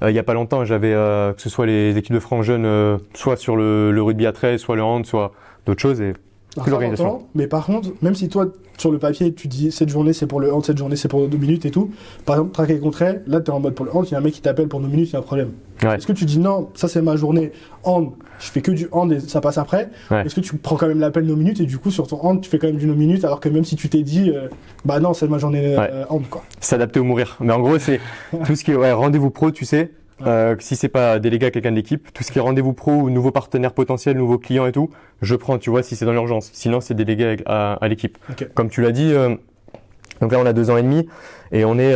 Il y a pas longtemps, j'avais que ce soit les équipes de France jeunes, soit sur le rugby à 13, soit le hand, soit d'autres choses. Et Alors, que ça, l'organisation. j'entends, mais par contre, même si toi, sur le papier, tu dis cette journée c'est pour le hand, cette journée c'est pour nos minutes et tout, par exemple, traquer le contraire, là t'es en mode pour le hand, il y a un mec qui t'appelle pour nos minutes, il y a un problème. Ouais. Est-ce que tu dis non, ça c'est ma journée hand, je fais que du hand et ça passe après? Ouais. Est-ce que tu prends quand même l'appel nos minutes et du coup sur ton hand tu fais quand même du nos minutes alors que même si tu t'es dit bah non c'est ma journée hand quoi. S'adapter ou mourir. Mais en gros, c'est tout ce qui est rendez-vous pro, tu sais. Si c'est pas délégué à quelqu'un d'équipe, tout ce qui est rendez-vous pro ou nouveaux partenaires potentiels, nouveaux clients et tout, je prends, tu vois, si c'est dans l'urgence. Sinon, c'est délégué à l'équipe. Okay. Comme tu l'as dit, donc là, on a 2 ans et demi et on est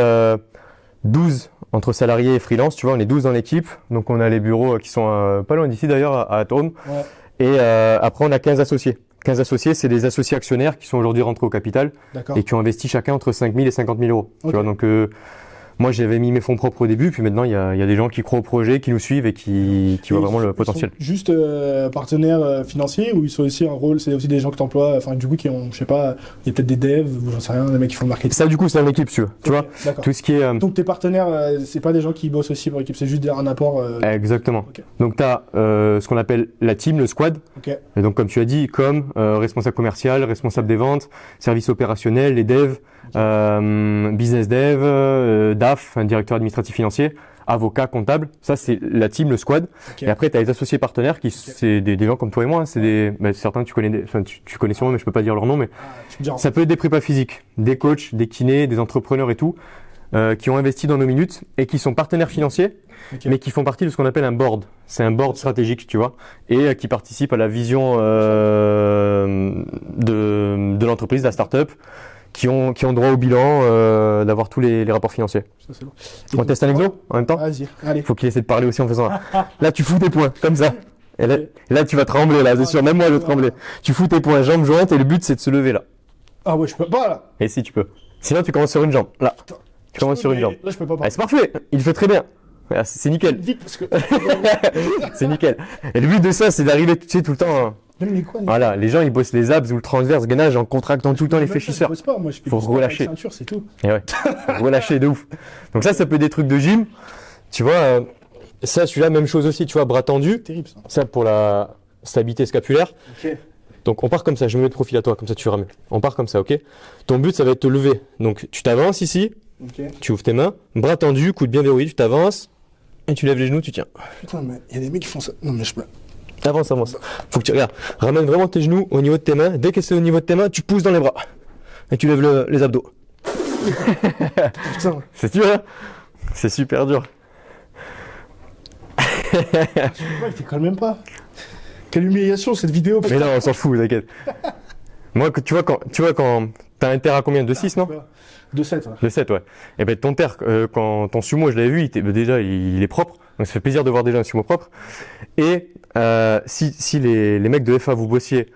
12 entre salariés et freelance, tu vois, on est 12 dans l'équipe. Donc, on a les bureaux qui sont pas loin d'ici d'ailleurs, à Atom. Ouais. Et après, on a 15 associés. 15 associés, c'est des associés actionnaires qui sont aujourd'hui rentrés au capital D'accord. et qui ont investi chacun entre 5 000 et 50 000 euros. Okay. Tu vois, donc moi, j'avais mis mes fonds propres au début, puis maintenant, il y a des gens qui croient au projet, qui nous suivent et qui voient vraiment le potentiel. Ils sont juste partenaires financiers ou ils sont aussi un rôle, c'est aussi des gens que tu emploies, enfin du coup qui ont, je sais pas, il y a peut-être des devs ou j'en sais rien, des mecs qui font le marketing. Ça, du coup, c'est dans l'équipe, tu vois. D'accord. Tout ce qui est... Donc tes partenaires, c'est pas des gens qui bossent aussi pour l'équipe, c'est juste un apport. Exactement. Ok. Donc, tu as ce qu'on appelle la team, le squad. Ok. Et donc, comme tu as dit, responsable commercial, responsable des ventes, service opérationnel, les devs, business dev, DAF, un directeur administratif financier, avocat, comptable. Ça, c'est la team, le squad. Okay. Et après, tu as les associés partenaires qui, c'est des gens comme toi et moi. Hein, c'est certains que tu connais, tu connais sûrement, mais je peux pas dire leur nom, mais Tu peux dire, ça peut être des prépas physiques, des coachs, des kinés, des entrepreneurs et tout, qui ont investi dans nos minutes et qui sont partenaires financiers, okay. mais qui font partie de ce qu'on appelle un board. C'est un board stratégique, tu vois, et qui participe à la vision de l'entreprise, de la start-up, qui ont droit au bilan, d'avoir tous les rapports financiers. Ça, c'est bon. On teste un exo en même temps? Vas-y, allez. Faut qu'il essaie de parler aussi en faisant là, tu fous tes poings, comme ça. Et là, tu vas trembler, là, c'est sûr. Même moi, je vais trembler. Tu fous tes poings, jambes jointes, et le but, c'est de se lever, là. Ah ouais, je peux pas là. Et si tu peux. Sinon, tu commences sur une jambe. Là. Tu commences sur une jambe. Là, je peux pas. Ah, c'est parfait. Il fait très bien. Ah, c'est nickel. Vite parce que. C'est nickel. Et le but de ça, c'est d'arriver, tu sais, tout le temps. Hein. Mais quoi, Voilà, les gens, ils bossent les abs ou le transverse gainage en contractant tout le temps les fléchisseurs. Je bosse pas, moi, je fais Faut du sport avec relâcher. ceinture, c'est tout. Et ouais. Faut relâcher de ouf. Donc ça peut être des trucs de gym. Tu vois, ça, celui-là, même chose aussi. Tu vois, bras tendus. Terrible ça. Ça pour la stabilité scapulaire. Ok. Donc on part comme ça, je me mets de profil à toi, comme ça tu ramènes. On part comme ça, ok? Ton but, ça va être de te lever. Donc tu t'avances ici, Ok. tu ouvres tes mains, bras tendus, coude bien verrouillé, tu t'avances, et tu lèves les genoux, tu tiens. Putain, mais il y a des mecs qui font ça. Non, mais je peux. Avance, avance. Faut que tu regardes. Ramène vraiment tes genoux au niveau de tes mains. Dès que c'est au niveau de tes mains, tu pousses dans les bras. Et tu lèves les abdos. Putain. C'est dur, hein? C'est super dur. Je sais pas, il t'écolle même pas. Quelle humiliation cette vidéo. Mais non, on s'en fout, t'inquiète. Moi, tu vois, quand t'as un terre à combien? De 6, non? De 7, ouais. De 7, ouais. Et ben ton terre, quand ton sumo, je l'avais vu, déjà, il est propre. Donc ça fait plaisir de voir déjà un sumo propre. Et si les mecs de FA, vous bossiez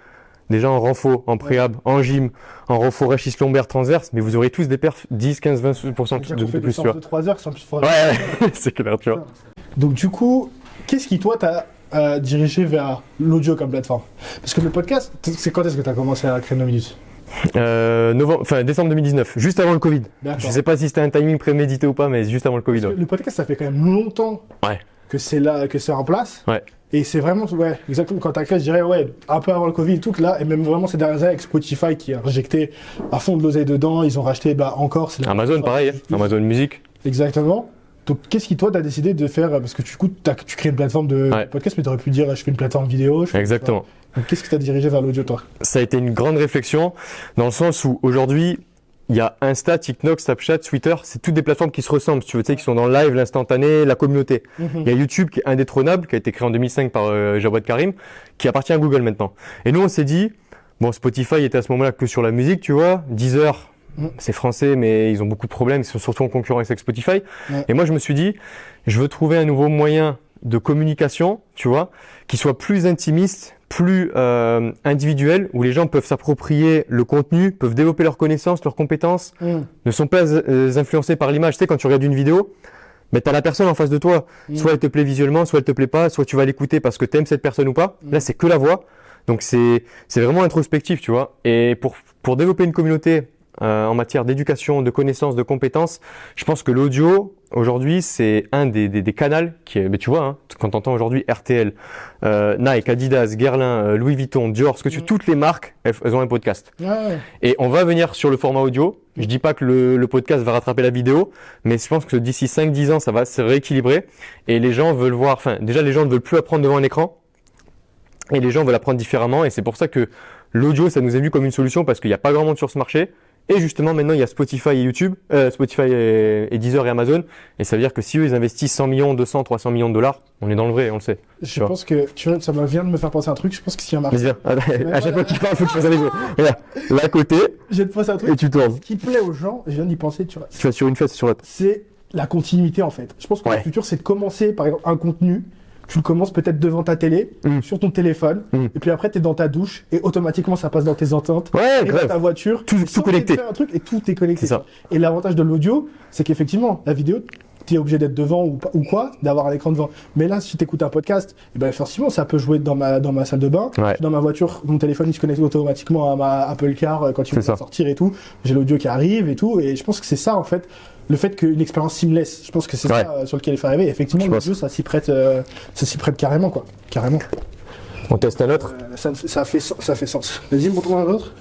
déjà en renfo, en préhab, en gym, en renfo rachis lombaire transverse, mais vous aurez tous des perfs 10, 15, 20% de plus, tu vois. de 3 heures sans plus fort. Ouais, c'est clair, tu vois. Donc du coup, qu'est-ce qui toi t'a dirigé vers l'audio comme plateforme? Parce que le podcast, c'est quand est-ce que tu as commencé à créer nos minutes? Décembre 2019, juste avant le Covid. D'accord. Je sais pas si c'était un timing prémédité ou pas, mais juste avant le Covid. Parce que Ouais. le podcast, ça fait quand même longtemps Ouais. que c'est là, que c'est en place. Ouais. Et c'est vraiment, ouais, exactement, quand t'as créé, je dirais, ouais, un peu avant le Covid et tout, que là, et même vraiment ces dernières années avec Spotify qui a injecté à fond de l'oseille dedans, ils ont racheté, encore, c'est la- Amazon, pareil, hein. Amazon Music. Exactement. Donc, qu'est-ce qui, toi, t'as décidé de faire, parce que du coup, tu crées une plateforme de Ouais. podcast, mais t'aurais pu dire, je fais une plateforme vidéo. je fais- Exactement. Donc, qu'est-ce qui t'a dirigé vers l'audio, toi? Ça a été une grande réflexion dans le sens où aujourd'hui, il y a Insta, TikTok, Snapchat, Twitter, c'est toutes des plateformes qui se ressemblent, si tu veux, tu sais, qui sont dans le live, l'instantané, la communauté. Il y a YouTube qui est indétrônable, qui a été créé en 2005 par Jawad Karim, qui appartient à Google maintenant. Et nous, on s'est dit, bon, Spotify était à ce moment-là que sur la musique, tu vois, Deezer, c'est français, mais ils ont beaucoup de problèmes, ils sont surtout en concurrence avec Spotify. Ouais. Et moi, je me suis dit, je veux trouver un nouveau moyen de communication, tu vois, qui soit plus intimiste, plus individuel où les gens peuvent s'approprier le contenu, peuvent développer leurs connaissances, leurs compétences, ne sont pas influencés par l'image. Tu sais, quand tu regardes une vidéo, mais tu as la personne en face de toi. Soit elle te plaît visuellement, soit elle te plaît pas, soit tu vas l'écouter parce que tu aimes cette personne ou pas. Là, c'est que la voix. Donc, c'est vraiment introspectif, tu vois. Et pour développer une communauté en matière d'éducation, de connaissances, de compétences, je pense que l'audio, aujourd'hui, c'est un des canaux qui est, mais tu vois, hein, quand tu entends aujourd'hui RTL, Nike, Adidas, Guerlain, Louis Vuitton, Dior, toutes les marques, elles ont un podcast. Et on va venir sur le format audio. Je dis pas que le podcast va rattraper la vidéo, mais je pense que d'ici 5-10 ans, ça va se rééquilibrer. Et les gens veulent voir, enfin, déjà, les gens ne veulent plus apprendre devant un écran. Et les gens veulent apprendre différemment. Et c'est pour ça que l'audio, ça nous est vu comme une solution parce qu'il n'y a pas grand monde sur ce marché. Et justement, maintenant, il y a Spotify et YouTube, Spotify et Deezer et Amazon. Et ça veut dire que si eux, ils investissent 100 millions, 200, 300 millions de dollars, on est dans le vrai, on le sait. Je pense que, tu vois, ça vient de me faire penser à un truc. Je pense que s'il y a un marché. Vas-y, viens. À chaque fois qu'il parle, il faut que tu fasses un niveau. Regarde, là à côté, Je vais te penser à un truc. et tu tournes. Ce qui plaît aux gens, je viens d'y penser, tu vois. Tu vas sur une fesse, sur l'autre. C'est la continuité, en fait. Je pense que le futur, c'est de commencer, par exemple, un contenu. Tu le commences peut-être devant ta télé, sur ton téléphone, et puis après, tu es dans ta douche, et automatiquement, ça passe dans tes enceintes, et dans ta voiture. Tout connecté. Faire un truc, et tout est connecté. C'est ça. Et l'avantage de l'audio, c'est qu'effectivement, la vidéo, tu es obligé d'être devant ou quoi, d'avoir un écran devant. Mais là, si tu écoutes un podcast, eh ben, forcément, ça peut jouer dans ma salle de bain. Ouais. Dans ma voiture, mon téléphone, il se connecte automatiquement à ma Apple Car quand il va sortir et tout. J'ai l'audio qui arrive et tout. Et je pense que c'est ça, en fait. Le fait qu'une expérience seamless, je pense que c'est ça sur lequel il faut arriver. Et effectivement, l'audio, ça s'y prête carrément, quoi. Carrément. On teste un autre. Ça fait sens. Vas-y, montre-moi un autre.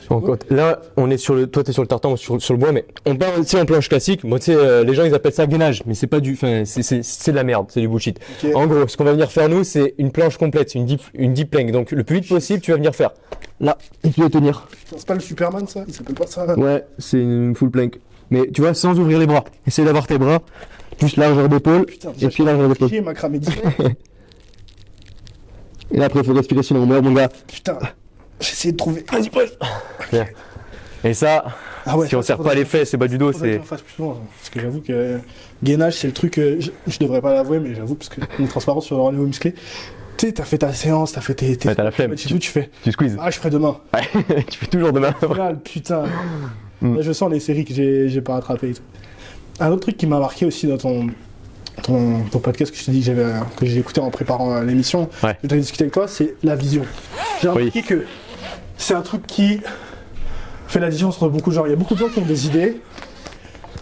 Là, on est toi t'es sur le tartan, moi sur le bois, mais on parle, tu sais, en planche classique. Moi, tu sais, les gens, ils appellent ça gainage, mais c'est pas c'est de la merde, c'est du bullshit. Okay. En gros, ce qu'on va venir faire, nous, c'est une planche complète, c'est une deep plank. Donc, le plus vite possible, tu vas venir faire là, et tu vas tenir. C'est pas le Superman, ça? Il s'appelle pas ça? Ouais, c'est une full plank. Mais tu vois, sans ouvrir les bras. Essaye d'avoir tes bras, plus largeur d'épaule, et puis largeur d'épaule. J'ai ma cramée Et là, après, il faut respirer sinon on meurt, mon gars. Putain, j'ai essayé de trouver. Vas-y, pose. Bien. Et ça, si on serre pas les fesses et bas du dos, c'est. Parce que j'avoue que gainage, c'est le truc. Je devrais pas l'avouer, mais j'avoue, parce que on est transparent sur le rendez-vous musclé. Tu sais, t'as fait ta séance, t'as fait tes. Ouais, t'as la flemme. Tu fais. Tu squeezes. Ah, je ferai demain. Ouais, tu fais toujours demain. Final, putain. Là, je sens les séries que j'ai pas rattrapées et tout. Un autre truc qui m'a marqué aussi dans ton podcast que je t'ai dit que j'ai écouté en préparant l'émission, que je voudrais discuter avec toi, c'est la vision. J'ai remarqué que c'est un truc qui fait la différence entre beaucoup de gens. Il y a beaucoup de gens qui ont des idées,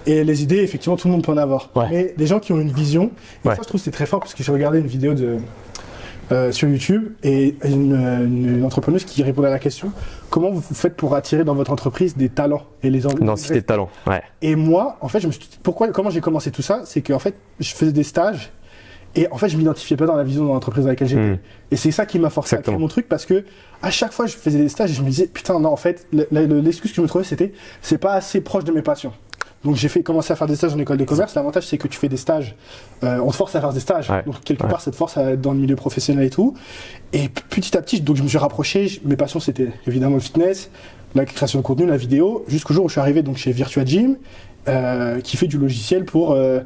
et les idées, effectivement, tout le monde peut en avoir. Mais des gens qui ont une vision, et ça, je trouve que c'est très fort, parce que j'ai regardé une vidéo sur YouTube, et une entrepreneuse qui répondait à la question: comment vous faites pour attirer dans votre entreprise des talents et les envies? Densité de talent, ouais. Et moi, en fait, je me suis dit, comment j'ai commencé tout ça, c'est qu'en fait, je faisais des stages, et en fait, je m'identifiais pas dans la vision de l'entreprise dans laquelle j'étais. Et c'est ça qui m'a forcé à créer mon truc, parce que à chaque fois, je faisais des stages, et je me disais, putain, non, en fait, l'excuse que je me trouvais, c'était, c'est pas assez proche de mes passions. Donc j'ai commencé à faire des stages en école de commerce. L'avantage, c'est que tu fais des stages, on te force à faire des stages. Donc quelque part, ça te force à être dans le milieu professionnel et tout. Et petit à petit, donc je me suis rapproché. Mes passions, c'était évidemment le fitness, la création de contenu, la vidéo, jusqu'au jour où je suis arrivé donc chez Virtua Gym, qui fait du logiciel pour les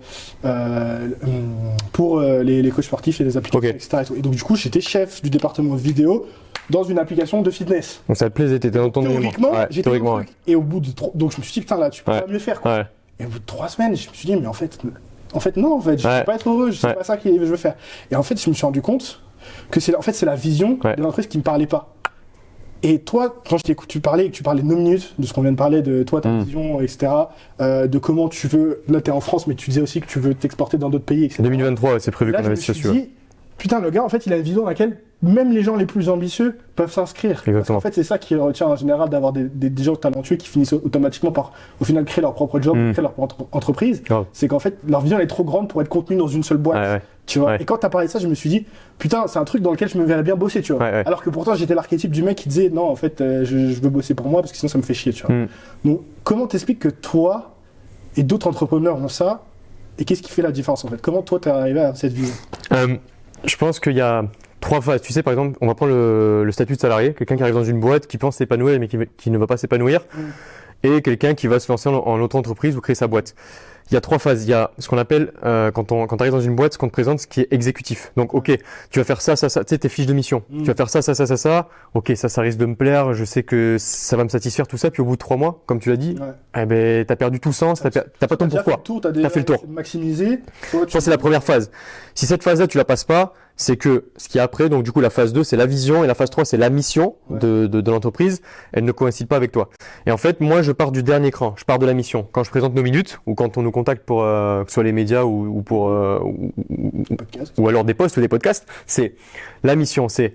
coachs sportifs et les applications, etc. Et, tout. Et donc du coup, j'étais chef du département vidéo dans une application de fitness. Donc ça te plaisait, t'étais dans ton théoriquement, j'étais dans le truc. Et au bout de donc je me suis dit, putain, là, tu peux pas mieux faire, quoi. Et au bout de 3 semaines, je me suis dit, mais en fait, non, je ne peux pas être heureux, c'est pas ça que je veux faire. Et en fait, je me suis rendu compte que c'est la vision de l'entreprise qui me parlait pas. Et toi, quand je t'écoute, tu parlais 9 minutes de ce qu'on vient de parler, de toi, ta vision, etc., de comment tu veux, là t'es en France, mais tu disais aussi que tu veux t'exporter dans d'autres pays, etc. 2023, c'est prévu qu'on investisse dessus. Putain, le gars, en fait, il a une vision dans laquelle même les gens les plus ambitieux peuvent s'inscrire. Parce qu'en fait, c'est ça qui retient en général d'avoir des gens talentueux qui finissent automatiquement par, au final, créer leur propre job, créer leur propre entreprise. C'est qu'en fait, leur vision elle est trop grande pour être contenue dans une seule boîte. Tu vois. Et quand t'as parlé de ça, je me suis dit, putain, c'est un truc dans lequel je me verrais bien bosser, tu vois. Alors que pourtant, j'étais l'archétype du mec qui disait, non, en fait, je veux bosser pour moi parce que sinon ça me fait chier, tu vois. Donc, comment t'expliques que toi et d'autres entrepreneurs ont ça, et qu'est-ce qui fait la différence, en fait? Comment toi t'es arrivé à cette vision? Je pense qu'il y a 3 phases. Tu sais, par exemple, on va prendre le statut de salarié, quelqu'un qui arrive dans une boîte, qui pense s'épanouir mais qui ne va pas s'épanouir, et quelqu'un qui va se lancer en auto-entreprise ou créer sa boîte. il y a 3 phases. Il y a ce qu'on appelle, quand tu arrives dans une boîte, ce qu'on te présente, ce qui est exécutif. Donc, ok, tu vas faire ça, tu sais, tes fiches de mission. Tu vas faire ça. Ok, ça risque de me plaire. Je sais que ça va me satisfaire, tout ça. Puis au bout de 3 mois, comme tu l'as dit, eh ben, t'as perdu tout sens, t'as pas ton pourquoi. T'as fait le tour. Maximisé. Ça, c'est la première phase. Si cette phase-là, tu la passes pas, c'est que ce qui est après, donc du coup, la phase 2, c'est la vision et la phase 3, c'est la mission de l'entreprise. Elle ne coïncide pas avec toi. Et en fait, moi, je pars du dernier cran. Je pars de la mission. Quand je présente nos minutes ou quand on nous contacte pour que ce soit les médias ou pour ou alors des posts ou des podcasts, c'est la mission. C'est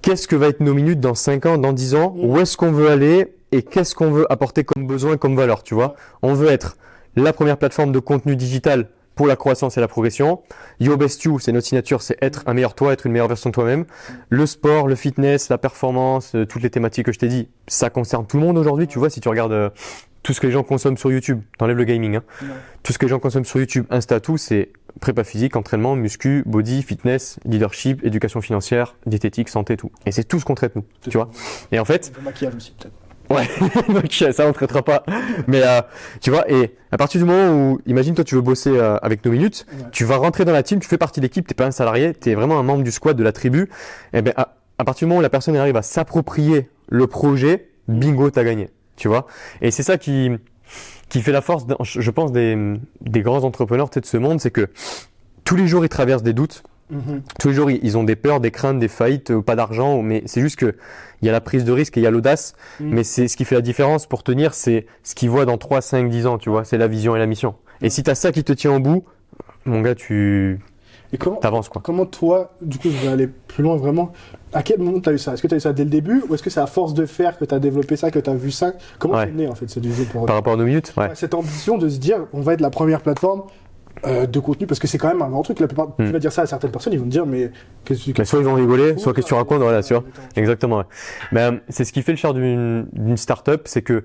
qu'est-ce que va être nos minutes dans 5 ans, dans 10 ans, où est-ce qu'on veut aller et qu'est-ce qu'on veut apporter comme besoin et comme valeur, tu vois. On veut être la première plateforme de contenu digital pour la croissance et la progression. Your Best You, c'est notre signature, c'est être un meilleur toi, être une meilleure version de toi-même. Le sport, le fitness, la performance, toutes les thématiques que je t'ai dit, ça concerne tout le monde aujourd'hui. Tu vois, si tu regardes tout ce que les gens consomment sur YouTube, t'enlèves le gaming, hein. Tout ce que les gens consomment sur YouTube, Insta, tout, c'est prépa physique, entraînement, muscu, body, fitness, leadership, éducation financière, diététique, santé, tout. Et c'est tout ce qu'on traite nous, tu vois. Et en fait, Le maquillage aussi, peut-être. ouais, donc ça on traitera pas. Mais tu vois, et à partir du moment où, imagine toi tu veux bosser avec nos minutes, tu vas rentrer dans la team, tu fais partie de l'équipe, t'es pas un salarié, t'es vraiment un membre du squad, de la tribu. Et ben à partir du moment où la personne arrive à s'approprier le projet, bingo, t'as gagné. Tu vois. Et c'est ça qui fait la force, je pense, des grands entrepreneurs de ce monde, c'est que tous les jours ils traversent des doutes. Tous les jours, ils ont des peurs, des craintes, des faillites, pas d'argent, mais c'est juste que il y a la prise de risque et il y a l'audace. Mais c'est ce qui fait la différence pour tenir, c'est ce qu'ils voient dans 3, 5, 10 ans, tu vois, c'est la vision et la mission. Et si t'as ça qui te tient au bout, mon gars, t'avances, quoi. Comment toi, du coup, je vais aller plus loin vraiment, à quel moment t'as eu ça? Est-ce que t'as eu ça dès le début ou est-ce que c'est à force de faire que t'as développé ça, que t'as vu ça? Comment c'est né en fait cette vision pour Par rapport à nos minutes, cette ambition de se dire, on va être la première plateforme de contenu, parce que c'est quand même un grand truc. La plupart, tu vas dire ça à certaines personnes, ils vont te dire, mais qu'est-ce que soit ils vont rigoler, soit qu'est-ce que tu racontes, voilà, tu vois. Exactement, ouais. Mais c'est ce qui fait le charme d'une start-up, c'est que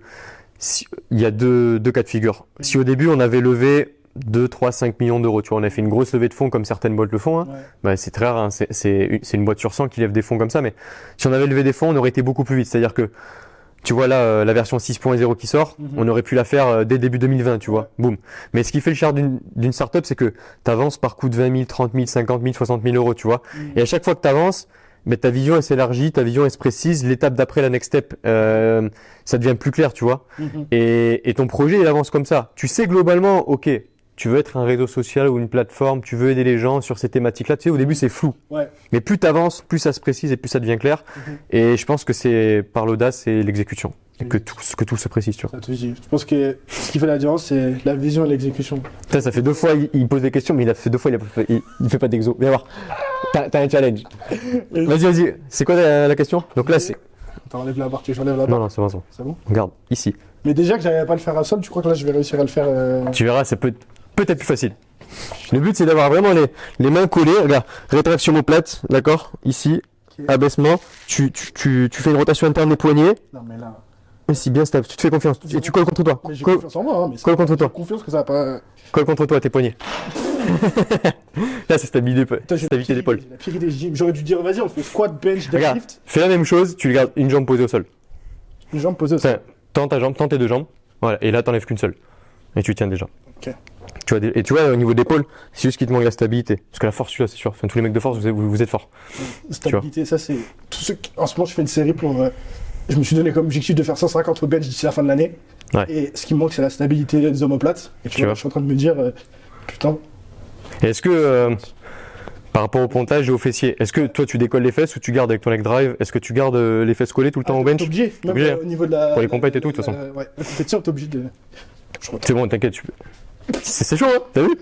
il y a deux cas de figure. Si au début on avait levé 2, 3, 5 millions d'euros, tu vois, on a fait une grosse levée de fonds comme certaines boîtes le font, hein. Bah, c'est très rare, hein. C'est une boîte sur 100 qui lève des fonds comme ça, mais si on avait levé des fonds, on aurait été beaucoup plus vite. C'est-à-dire que tu vois là, la version 6.0 qui sort, on aurait pu la faire dès début 2020, tu vois. Boum. Mais ce qui fait le charme d'une startup, c'est que tu avances par coup de 20 000, 30 000, 50 000, 60 000 euros, tu vois. Et à chaque fois que tu avances, mais ta vision elle s'élargit, ta vision elle se précise, l'étape d'après, la next step, ça devient plus clair, tu vois. Et ton projet il avance comme ça. Tu sais globalement, ok, tu veux être un réseau social ou une plateforme, tu veux aider les gens sur ces thématiques-là. Tu sais, au début c'est flou. Mais plus tu avances, plus ça se précise et plus ça devient clair. Et je pense que c'est par l'audace et l'exécution que tout se précise, tu vois. Je pense que ce qui fait la différence, c'est la vision et l'exécution. Ça fait 2 fois, il pose des questions, mais il a fait 2 fois, il fait pas d'exo. Viens voir. T'as un challenge. Vas-y. C'est quoi la question? Donc là, c'est. T'enlèves la barre, j'enlève la barre. Non, c'est bon. C'est bon? Regarde, ici. Mais déjà que j'arrivais pas à le faire à sol, tu crois que là, je vais réussir à le faire Tu verras, ça peut être plus facile. Le but, c'est d'avoir vraiment les mains collées. Regarde, rétraction omoplate, d'accord? Ici, abaissement. Tu fais une rotation interne des poignets. Non, mais là. Mais si bien stable, tu te fais confiance. Et tu colles contre toi. Mais j'ai confiance en moi, hein, mais colle contre toi. J'ai confiance que ça va pas. Colle contre toi, tes poignets. Là, c'est stabilité d'épaule. La pire idée, j'aurais dû dire, vas-y, on fait squat, bench, deadlift. Fais la même chose, tu gardes une jambe posée au sol. Une jambe posée au sol. Tends tes 2 jambes. Voilà, et là, t'enlèves qu'une seule. Et tu tiens déjà. Ok. Tu vois, au niveau d'épaule, c'est juste qu'il te manque la stabilité. Parce que la force, celui-là, c'est sûr. Enfin, tous les mecs de force, vous êtes forts. Stabilité, ça, c'est. En ce moment, je fais une série pour. Je me suis donné comme objectif de faire 150 au bench d'ici la fin de l'année. Et ce qui me manque, c'est la stabilité des omoplates. Et tu vois, je suis en train de me dire, putain. Et est-ce que, par rapport au pontage et au fessier, est-ce que toi, tu décolles les fesses ou tu gardes avec ton leg drive? Est-ce que tu gardes les fesses collées tout le temps au bench? T'es obligé, même obligé. Au niveau de la. Pour les compètes et tout, de toute façon. Ouais, la compétition, t'es obligé de. C'est bon, t'inquiète. C'est chaud, hein? T'as vu?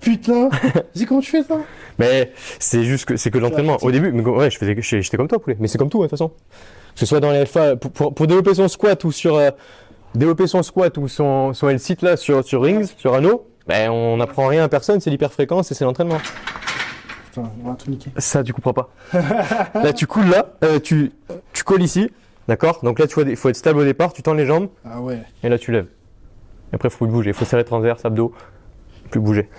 Putain! Dis comment tu fais ça? Mais c'est juste que c'est que l'entraînement. Au début, ouais, j'étais comme toi, poulet. Mais c'est comme tout, de toute façon. Que ce soit dans les alpha, pour développer son squat ou son L-sit là sur Rings, sur Anneau, ben on n'apprend rien à personne, c'est l'hyperfréquence et c'est l'entraînement. Putain, on va tout niquer. Ça, tu comprends pas. Là, tu coules là, tu colles ici, d'accord? Donc là, tu vois, il faut être stable au départ, tu tends les jambes. Ah ouais. Et là, tu lèves. Et après, il faut plus bouger, il faut serrer transverse, abdos, plus bouger.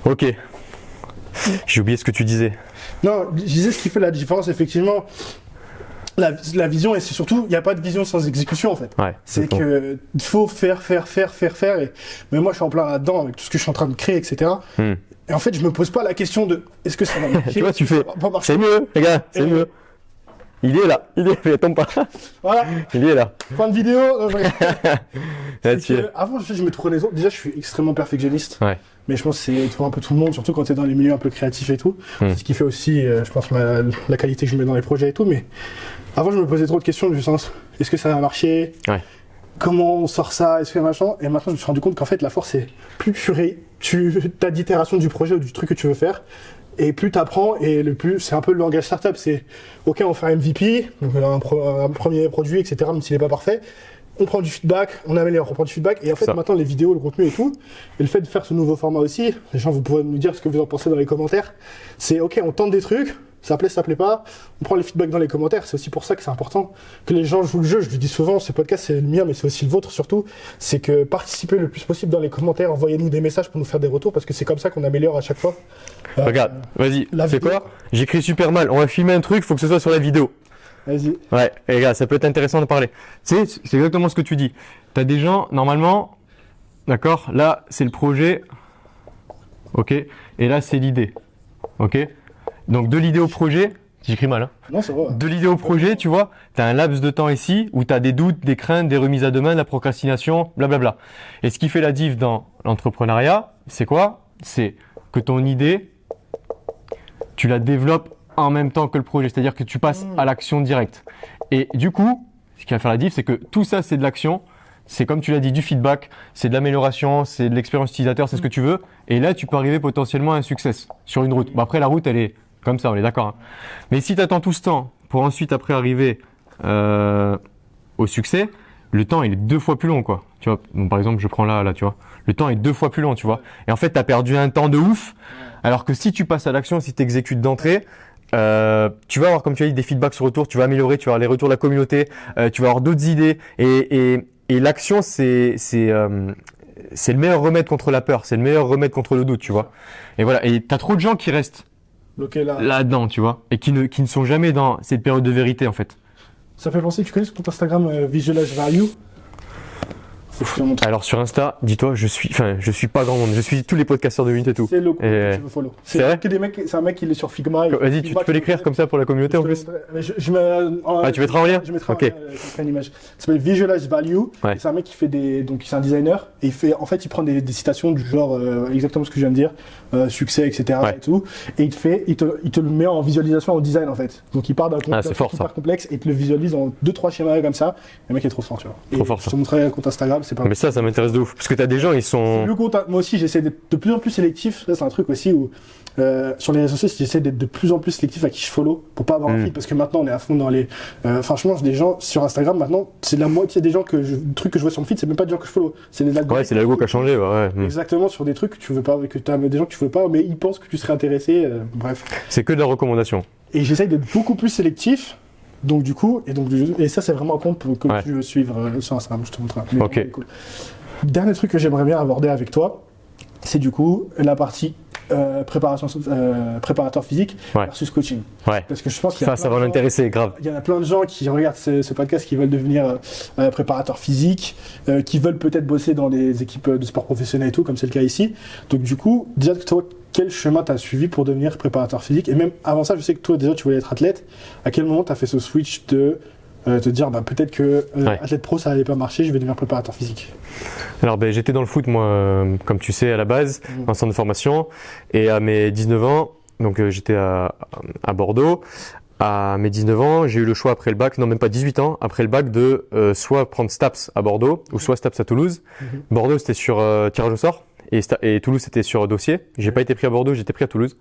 Ok. J'ai oublié ce que tu disais. Non, je disais ce qui fait la différence, effectivement. la vision, et c'est surtout, il n'y a pas de vision sans exécution en fait. Ouais, C'est exactement. que il faut faire. Mais moi, je suis en plein là-dedans avec tout ce que je suis en train de créer, etc. Et en fait, je me pose pas la question de est-ce que ça va marcher. Tu vois, tu est-ce que fais, ça va pas marcher. c'est mieux, les gars, c'est Et- mieux. Il est là, il tombe pas. Voilà, Il est là. fin de vidéo. Là, C'est tu es. que, avant, je me trouvais les autres. Déjà, je suis extrêmement perfectionniste. Ouais. Mais je pense que c'est pour un peu tout le monde, surtout quand tu es dans les milieux un peu créatifs et tout. C'est ce qui fait aussi, je pense, la qualité que je mets dans les projets et tout. Mais avant, je me posais trop de questions du sens est-ce que ça va marcher Ouais. Comment on sort ça Est-ce que machin Et maintenant, je me suis rendu compte qu'en fait, la force, c'est plus tu as d'itération du projet ou du truc que tu veux faire. Et plus tu apprends, et le plus, c'est un peu le langage startup, c'est ok, on fait un MVP, donc un premier produit, etc., même s'il n'est pas parfait. On prend du feedback, on améliore, on prend du feedback, et en fait Ça. maintenant les vidéos, le contenu et tout, et le fait de faire ce nouveau format aussi, les gens vous pourrez nous dire ce que vous en pensez dans les commentaires, c'est ok, on tente des trucs, ça plaît pas, on prend les feedbacks dans les commentaires, c'est aussi pour ça que c'est important que les gens jouent le jeu, je le dis souvent, ce podcast c'est le mien, mais c'est aussi le vôtre surtout, c'est que participez le plus possible dans les commentaires, envoyez-nous des messages pour nous faire des retours, parce que c'est comme ça qu'on améliore à chaque fois. Regarde, vas-y, la c'est vidéo. quoi? J'écris super mal, on va filmer un truc, faut que ce soit sur la vidéo. Vas-y. Ouais, et les gars, ça peut être intéressant de parler. Tu sais, c'est exactement ce que tu dis. T'as des gens, normalement, d'accord, là, c'est le projet, ok, et là, c'est l'idée, ok. Donc, de l'idée au projet, j'écris mal, hein. Non, ça va. De l'idée au projet, tu vois, t'as un laps de temps ici où t'as des doutes, des craintes, des remises à demain, de la procrastination, blablabla. Et ce qui fait la diff dans l'entrepreneuriat, c'est quoi? C'est que ton idée, tu la développes en même temps que le projet, c'est-à-dire que tu passes à l'action directe. Et du coup, ce qui va faire la diff, c'est que tout ça, c'est de l'action. C'est comme tu l'as dit, du feedback, c'est de l'amélioration, c'est de l'expérience utilisateur, c'est ce que tu veux. Et là, tu peux arriver potentiellement à un succès sur une route. Bon, après, la route, elle est comme ça, on est d'accord, hein. Mais si tu attends tout ce temps pour ensuite après arriver au succès, le temps il est 2 fois plus long, quoi. Tu vois, donc, par exemple, je prends là, tu vois. Le temps est 2 fois plus long, tu vois. Et en fait, tu as perdu un temps de ouf. Alors que si tu passes à l'action, si tu exécutes d'entrée, tu vas avoir, comme tu as dit, des feedbacks sur retour, tu vas améliorer, tu vas avoir les retours de la communauté, tu vas avoir d'autres idées. Et l'action, c'est le meilleur remède contre la peur, c'est le meilleur remède contre le doute, tu vois. Et voilà. Et t'as trop de gens qui restent Bloqué là. là-dedans, tu vois, et qui ne sont jamais dans cette période de vérité, en fait. Ça fait penser, tu connais ce compte Instagram Visualize Value? Faut que je te montre. Alors sur Insta, dis-toi, je suis pas grand monde, je suis tous les podcasteurs de Minute et tout. C'est le compte Et- que tu veux follow. C'est vrai que des mecs, c'est un mec qui est sur Figma. Vas-y, tu peux l'écrire comme ça pour la communauté en plus. Mais je mets, Ah, tu mettras en lien? Je mettrai Ok. en lien, je ferai une image. Ça s'appelle Visualize Value. Ouais. Et c'est un mec qui fait donc c'est un designer et en fait, il prend des citations du genre exactement ce que je viens de dire, succès, etc. Ouais. Et tout. Et il te le met en visualisation en design en fait. Donc il part d'un Ah, c'est concept fort, super ça. complexe et il te le visualise en 2-3 schémas comme ça. Le mec est trop fort, tu vois. Trop Et fort, je ça. te montrerai un compte Instagram, c'est pas Mais ça m'intéresse de ouf, parce que t'as des gens, ils sont... le compte, moi aussi, j'essaie d'être de plus en plus sélectif. Ça, c'est un truc aussi où, sur les réseaux sociaux, j'essaie d'être de plus en plus sélectif à qui je follow pour pas avoir un feed. Parce que maintenant, on est à fond dans les. Franchement, des gens sur Instagram, maintenant, c'est la moitié des gens le truc que je vois sur mon feed, c'est même pas des gens que je follow. C'est des algorithmes. Ouais, c'est l'algo qui a changé, ouais. Exactement, sur des trucs que tu veux pas, que t'as des gens que tu veux pas, mais ils pensent que tu serais intéressé. Bref. C'est que de la recommandation. Et j'essaie d'être beaucoup plus sélectif. Donc du coup, et ça c'est vraiment un compte que Ouais. tu veux suivre sur Instagram, je te montrerai. Ok. Mais cool. Dernier truc que j'aimerais bien aborder avec toi, c'est du coup la partie préparateur physique Ouais. versus coaching. Ouais. Parce que je pense qu'il y a Ça plein va de gens- l'intéresser, grave. il y en a plein de gens qui regardent ce podcast qui veulent devenir préparateur physique, qui veulent peut-être bosser dans des équipes de sport professionnel et tout, comme c'est le cas ici. Donc du coup, déjà toi, quel chemin tu as suivi pour devenir préparateur physique? Et même avant ça, je sais que toi déjà tu voulais être athlète. À quel moment tu as fait ce switch de te dire peut-être que Ouais. athlète pro ça allait pas marcher, je vais devenir préparateur physique? Alors, j'étais dans le foot, moi, comme tu sais, à la base, en centre de formation. Et à mes 19 ans, donc j'étais à Bordeaux. À mes 19 ans, j'ai eu le choix après le bac, non même pas 18 ans, après le bac de soit prendre STAPS à Bordeaux ou soit STAPS à Toulouse. Bordeaux, c'était sur tirage au sort. Et Toulouse, c'était sur dossier. J'ai pas été pris à Bordeaux, j'ai été pris à Toulouse.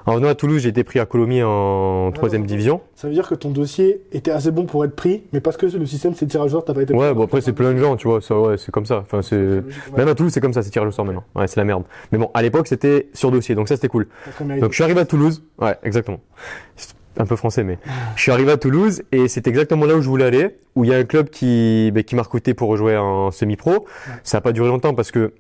En venant à Toulouse, j'ai été pris à Colomiers en 3e division. Ça veut dire que ton dossier était assez bon pour être pris, mais parce que le système c'est tirage au sort, t'as pas été pris. Ouais, bon après c'est plein de gens, tu vois, ça, ouais, c'est comme ça. Enfin, c'est logique, ouais. même à Toulouse, c'est comme ça, c'est tirage au sort maintenant. Ouais, c'est la merde. Mais bon, à l'époque, c'était sur dossier, donc ça c'était cool. Parce qu'on mérite. Donc je suis arrivé à Toulouse, ouais, exactement. C'est un peu français, mais je suis arrivé à Toulouse et c'est exactement là où je voulais aller, où il y a un club qui m'a recruté pour jouer en semi-pro. Ça n'a pas duré longtemps parce que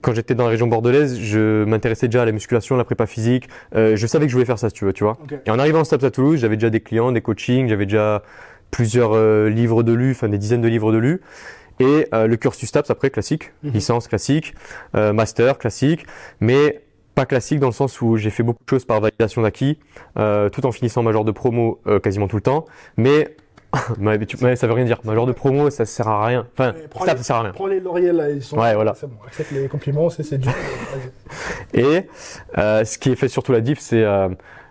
quand j'étais dans la région bordelaise, je m'intéressais déjà à la musculation, à la prépa physique. Je savais que je voulais faire ça, si tu veux, tu vois. Ok. Et en arrivant en STAPS à Toulouse, j'avais déjà des clients, des coachings, j'avais déjà plusieurs livres de lus, enfin des dizaines de livres de lus. Et le cursus STAPS après, classique, licence classique, master classique, mais pas classique dans le sens où j'ai fait beaucoup de choses par validation d'acquis, tout en finissant major de promo quasiment tout le temps. Mais ça veut rien dire. Major de promo, ça sert à rien. Enfin, STAPS, ça sert à rien. Prends les lauriers là, ils sont. Ouais, voilà. C'est bon, accepte les compliments, c'est dur. Et ce qui est fait surtout la diff, c'est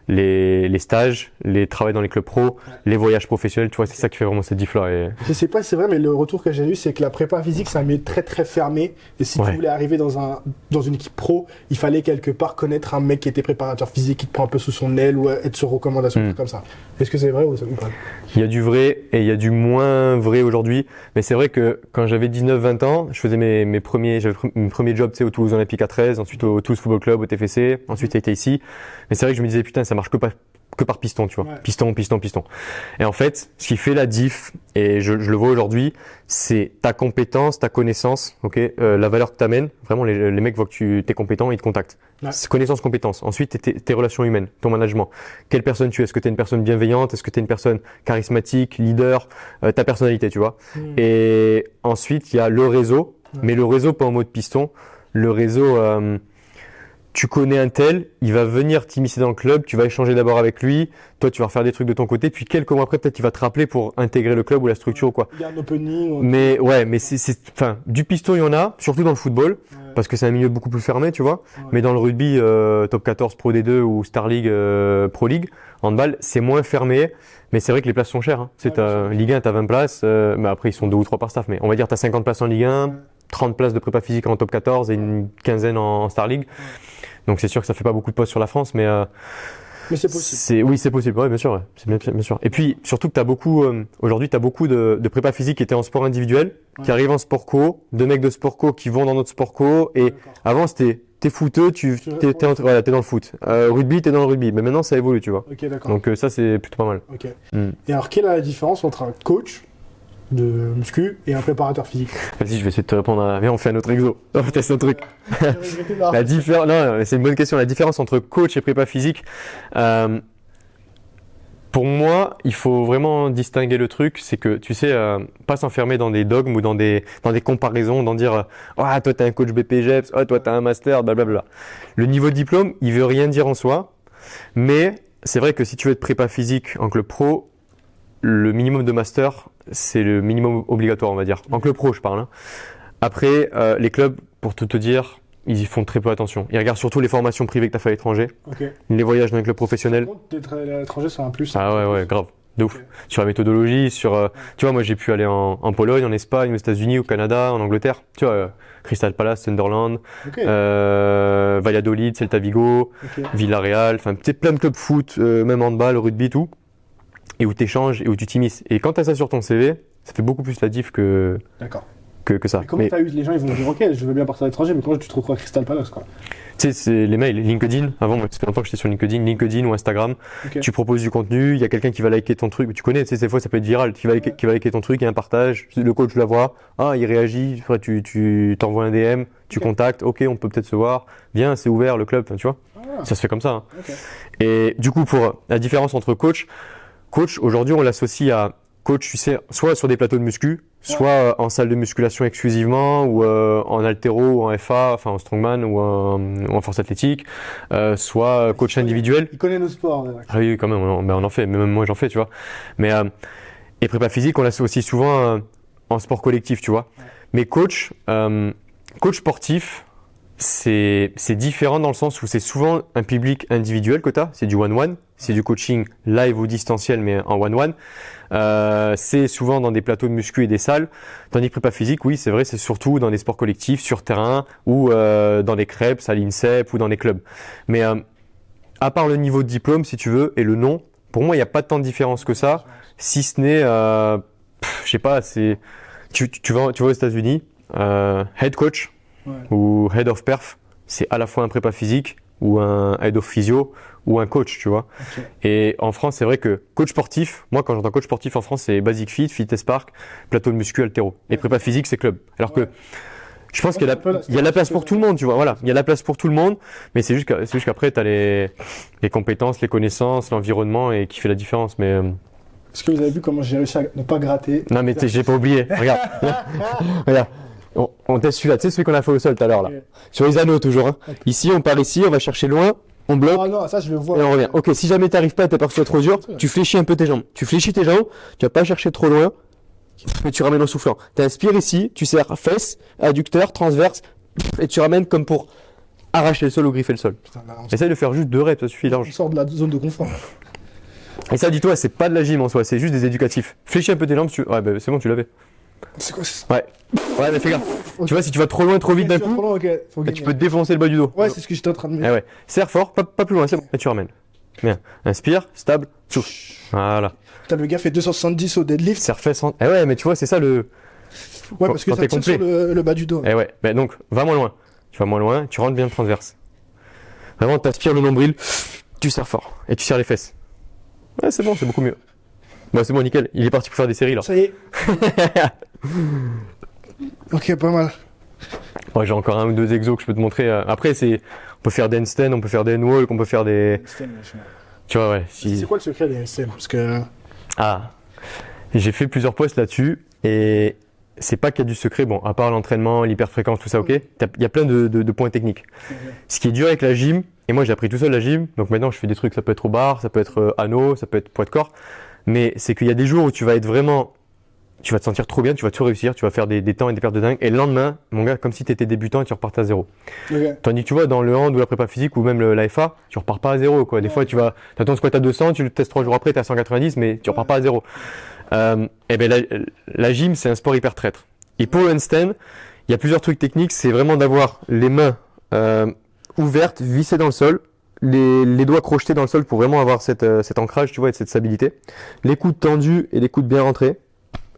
les stages, les travails dans les clubs pro, les voyages professionnels, tu vois, c'est ça qui fait vraiment cette diff-là. Et... Je sais pas si c'est vrai, mais le retour que j'ai eu, c'est que la prépa physique, c'est un milieu très très fermé. Et si tu voulais arriver dans une équipe pro, il fallait quelque part connaître un mec qui était préparateur physique, qui te prend un peu sous son aile ou être sur recommandation, comme ça. Est-ce que c'est vrai ou pas? Il y a du vrai et il y a du moins vrai aujourd'hui. Mais c'est vrai que quand j'avais 19-20 ans, je faisais mes premiers jobs, tu sais, au Toulouse Olympique à 13, ensuite au Toulouse Football Club, au TFC, ensuite j'étais ici. Mais c'est vrai que je me disais, putain, ça marche que par piston, tu vois. Ouais. Piston. Et en fait, ce qui fait la diff, et je le vois aujourd'hui, c'est ta compétence, ta connaissance, la valeur que t'amènes. Vraiment, les mecs voient que tu es compétent, ils te contactent. Ouais. C'est connaissance, compétence. Ensuite, tes relations humaines, ton management. Quelle personne tu es? Est-ce que tu es une personne bienveillante? Est-ce que tu es une personne charismatique, leader? Ta personnalité, tu vois. Et ensuite, il y a le réseau, mais le réseau pas en mode piston. Le réseau... tu connais un tel, il va venir t'immiscer dans le club, tu vas échanger d'abord avec lui, toi tu vas refaire des trucs de ton côté, puis quelques mois après peut-être il va te rappeler pour intégrer le club ou la structure ou quoi. Il y a un opening. Mais ouais, mais enfin, du piston il y en a, surtout dans le football, parce que c'est un milieu beaucoup plus fermé, tu vois. Mais dans le rugby, top 14 Pro D2 ou Star League, Pro League, handball, c'est moins fermé, mais c'est vrai que les places sont chères. Hein. Ligue 1, t'as 20 places, mais après ils sont 2 ou 3 par staff, mais on va dire t'as 50 places en Ligue 1, 30 places de prépa physique en top 14 et une quinzaine en Star League. Donc c'est sûr que ça fait pas beaucoup de postes sur la France, mais c'est possible. Oui, c'est possible. Ouais, bien sûr. Ouais. C'est bien sûr. Et puis surtout que t'as beaucoup aujourd'hui, t'as beaucoup de prépa physique qui étaient en sport individuel, qui arrivent en sport co, de mecs de sport co qui vont dans notre sport co. Et avant c'était t'es footeux, t'es dans le foot. Rugby, t'es dans le rugby. Mais maintenant ça évolue, tu vois. Ok, d'accord. Donc ça c'est plutôt pas mal. Ok. Et alors quelle est la différence entre un coach de muscu et un préparateur physique? Vas-y, je vais essayer de te répondre. Viens, on fait un autre exo. On teste un truc. La différence, non, c'est une bonne question. La différence entre coach et prépa physique, pour moi, il faut vraiment distinguer le truc. C'est que, tu sais, pas s'enfermer dans des dogmes ou dans des comparaisons, dans dire, toi t'as un coach BPGEPS, toi t'as un master, blablabla. Le niveau de diplôme, il veut rien dire en soi. Mais c'est vrai que si tu veux être prépa physique en club pro, le minimum de master, c'est le minimum obligatoire, on va dire. En club pro, je parle. Hein. Après, les clubs, pour tout te dire, ils y font très peu attention. Ils regardent surtout les formations privées que tu as fait à l'étranger, les voyages dans les clubs professionnels. D'être à l'étranger, c'est un plus. Ah ouais, grave. De ouf. Sur la méthodologie, tu vois, moi j'ai pu aller en Pologne, en Espagne, aux États-Unis, au Canada, en Angleterre. Tu vois, Crystal Palace, Sunderland, Valladolid, Celta Vigo, Villarreal, enfin peut-être plein de clubs foot, même handball, rugby, tout. Et où tu échanges et où tu t'immisces. Et quand tu as ça sur ton CV, ça fait beaucoup plus la diff que ça. Mais comment t'as eu les gens, ils vont dire ok, je veux bien partir à l'étranger, mais comment tu te retrouves à Crystal Palace, quoi? Tu sais, c'est les mails, LinkedIn. Avant, moi, ça fait longtemps que j'étais sur LinkedIn ou Instagram. Tu proposes du contenu, il y a quelqu'un qui va liker ton truc. Tu connais, tu sais, des fois, ça peut être viral. Qui va liker ton truc, il y a un partage. Le coach la voit. Il réagit. Après, tu t'envoies un DM, tu contactes. Ok, on peut peut-être se voir. Viens, c'est ouvert, le club. Enfin, tu vois. Ça se fait comme ça. Hein. Et du coup, pour la différence entre coach, aujourd'hui, on l'associe à coach, tu sais, soit sur des plateaux de muscu, soit en salle de musculation exclusivement, ou en haltéro, ou en FA, enfin en strongman, ou en force athlétique, soit coach individuel. Il connaît nos sports. Ah oui, quand même, on en fait, même moi j'en fais, tu vois. Mais et prépa physique, on l'associe souvent en sport collectif, tu vois. Mais coach sportif, c'est différent dans le sens où c'est souvent un public individuel que tu as, c'est du one-one, c'est du coaching live ou distanciel mais en one-one. C'est souvent dans des plateaux de muscu et des salles. Tandis que prépa physique, oui, c'est vrai, c'est surtout dans des sports collectifs, sur terrain ou dans des crêpes, à l'INSEP ou dans des clubs. Mais à part le niveau de diplôme, si tu veux, et le nom, pour moi, il n'y a pas tant de différence que ça, si ce n'est, je sais pas, c'est, tu vas aux États-Unis, head coach ou head of perf, c'est à la fois un prépa physique ou un head of physio ou un coach, tu vois. Et en France, c'est vrai que coach sportif, moi quand j'entends coach sportif en France, c'est Basic Fit, Fitness Park, plateau de muscu, haltéro. Et prépa physique, c'est club. Alors que Je pense qu'il y a la place pour tout le monde, tu vois. Voilà, il y a la place pour tout le monde, mais c'est juste qu'après, tu as les compétences, les connaissances, l'environnement et qui fait la différence. Mais Est-ce que vous avez vu comment j'ai réussi à ne pas gratter? non, mais j'ai pas oublié. Regarde, regarde. On teste celui-là, tu sais celui qu'on a fait au sol tout à l'heure là. Ok. Sur les anneaux toujours. Hein. Ici, on part ici, on va chercher loin, on bloque. Ah non, ça je le vois. Et on revient. Ok, si jamais t'arrives pas, t'es perçu trop dur, tu fléchis un peu tes jambes. Tu fléchis tes jambes, tu vas pas chercher trop loin, mais tu ramènes en soufflant. T'inspires ici, tu serres fesses, adducteur, transverse, et tu ramènes comme pour arracher le sol ou griffer le sol. Putain, là, Essaye de faire juste 2 reps, ça suffit on large. sort de la zone de confort. Et ça, dis-toi, c'est pas de la gym en soi, c'est juste des éducatifs. Fléchis un peu tes jambes, ouais, bah, c'est bon, tu l'avais. C'est quoi ça? Ouais. Ouais, mais fais gaffe. Tu vois, si tu vas trop loin, trop vite d'un coup, Ok, faut bah, gagner. tu peux te défoncer le bas du dos. Ouais, c'est ce que j'étais en train de me Eh dire. ouais. Serre fort, pas plus loin, c'est bon. Et tu ramènes. Bien. Inspire, stable, souffle. Voilà. Putain, le gars fait 270 au deadlift. Serre fesses. Eh ouais, mais tu vois, c'est ça le. Ouais, parce que quand ça t'es tire sur complet. le bas du dos. Eh ouais. Ben donc, va moins loin. Tu vas moins loin, tu rentres bien transverse. Vraiment, t'aspires le nombril, tu serres fort. Et tu serres les fesses. Ouais, c'est bon, c'est beaucoup mieux. Bah, c'est bon, nickel. Il est parti pour faire des séries là. Ça y est. Ok, pas mal. Ouais, j'ai encore 1 ou 2 exos que je peux te montrer. Après, on peut faire des handstands, on peut faire des handwalk, on peut faire des. Tu vois, ouais. C'est quoi le secret des LCM? Parce que. Ah, j'ai fait plusieurs posts là-dessus et c'est pas qu'il y a du secret, bon, à part l'entraînement, l'hyperfréquence, tout ça, ok. Il y a plein de points techniques. Ce qui est dur avec la gym, et moi j'ai appris tout seul la gym, donc maintenant je fais des trucs, ça peut être au bar, ça peut être anneau, ça peut être poids de corps, mais c'est qu'il y a des jours où tu vas être vraiment, tu vas te sentir trop bien, tu vas tout réussir, tu vas faire des temps et des pertes de dingue, et le lendemain, mon gars, comme si tu étais débutant et tu repartais à zéro. Ok. Tandis que tu vois, dans le hand ou la prépa physique ou même l'AFA, tu repars pas à zéro, quoi. Des fois, tu as ton squat à 200, tu le testes 3 jours après, tu es à 190, mais tu repars pas à zéro. Et ben la gym, c'est un sport hyper traître. Et pour le handstand, il y a plusieurs trucs techniques. C'est vraiment d'avoir les mains ouvertes, vissées dans le sol, les doigts crochetés dans le sol pour vraiment avoir cet ancrage, tu vois, et cette stabilité. Les coudes tendus et les coudes bien rentrés.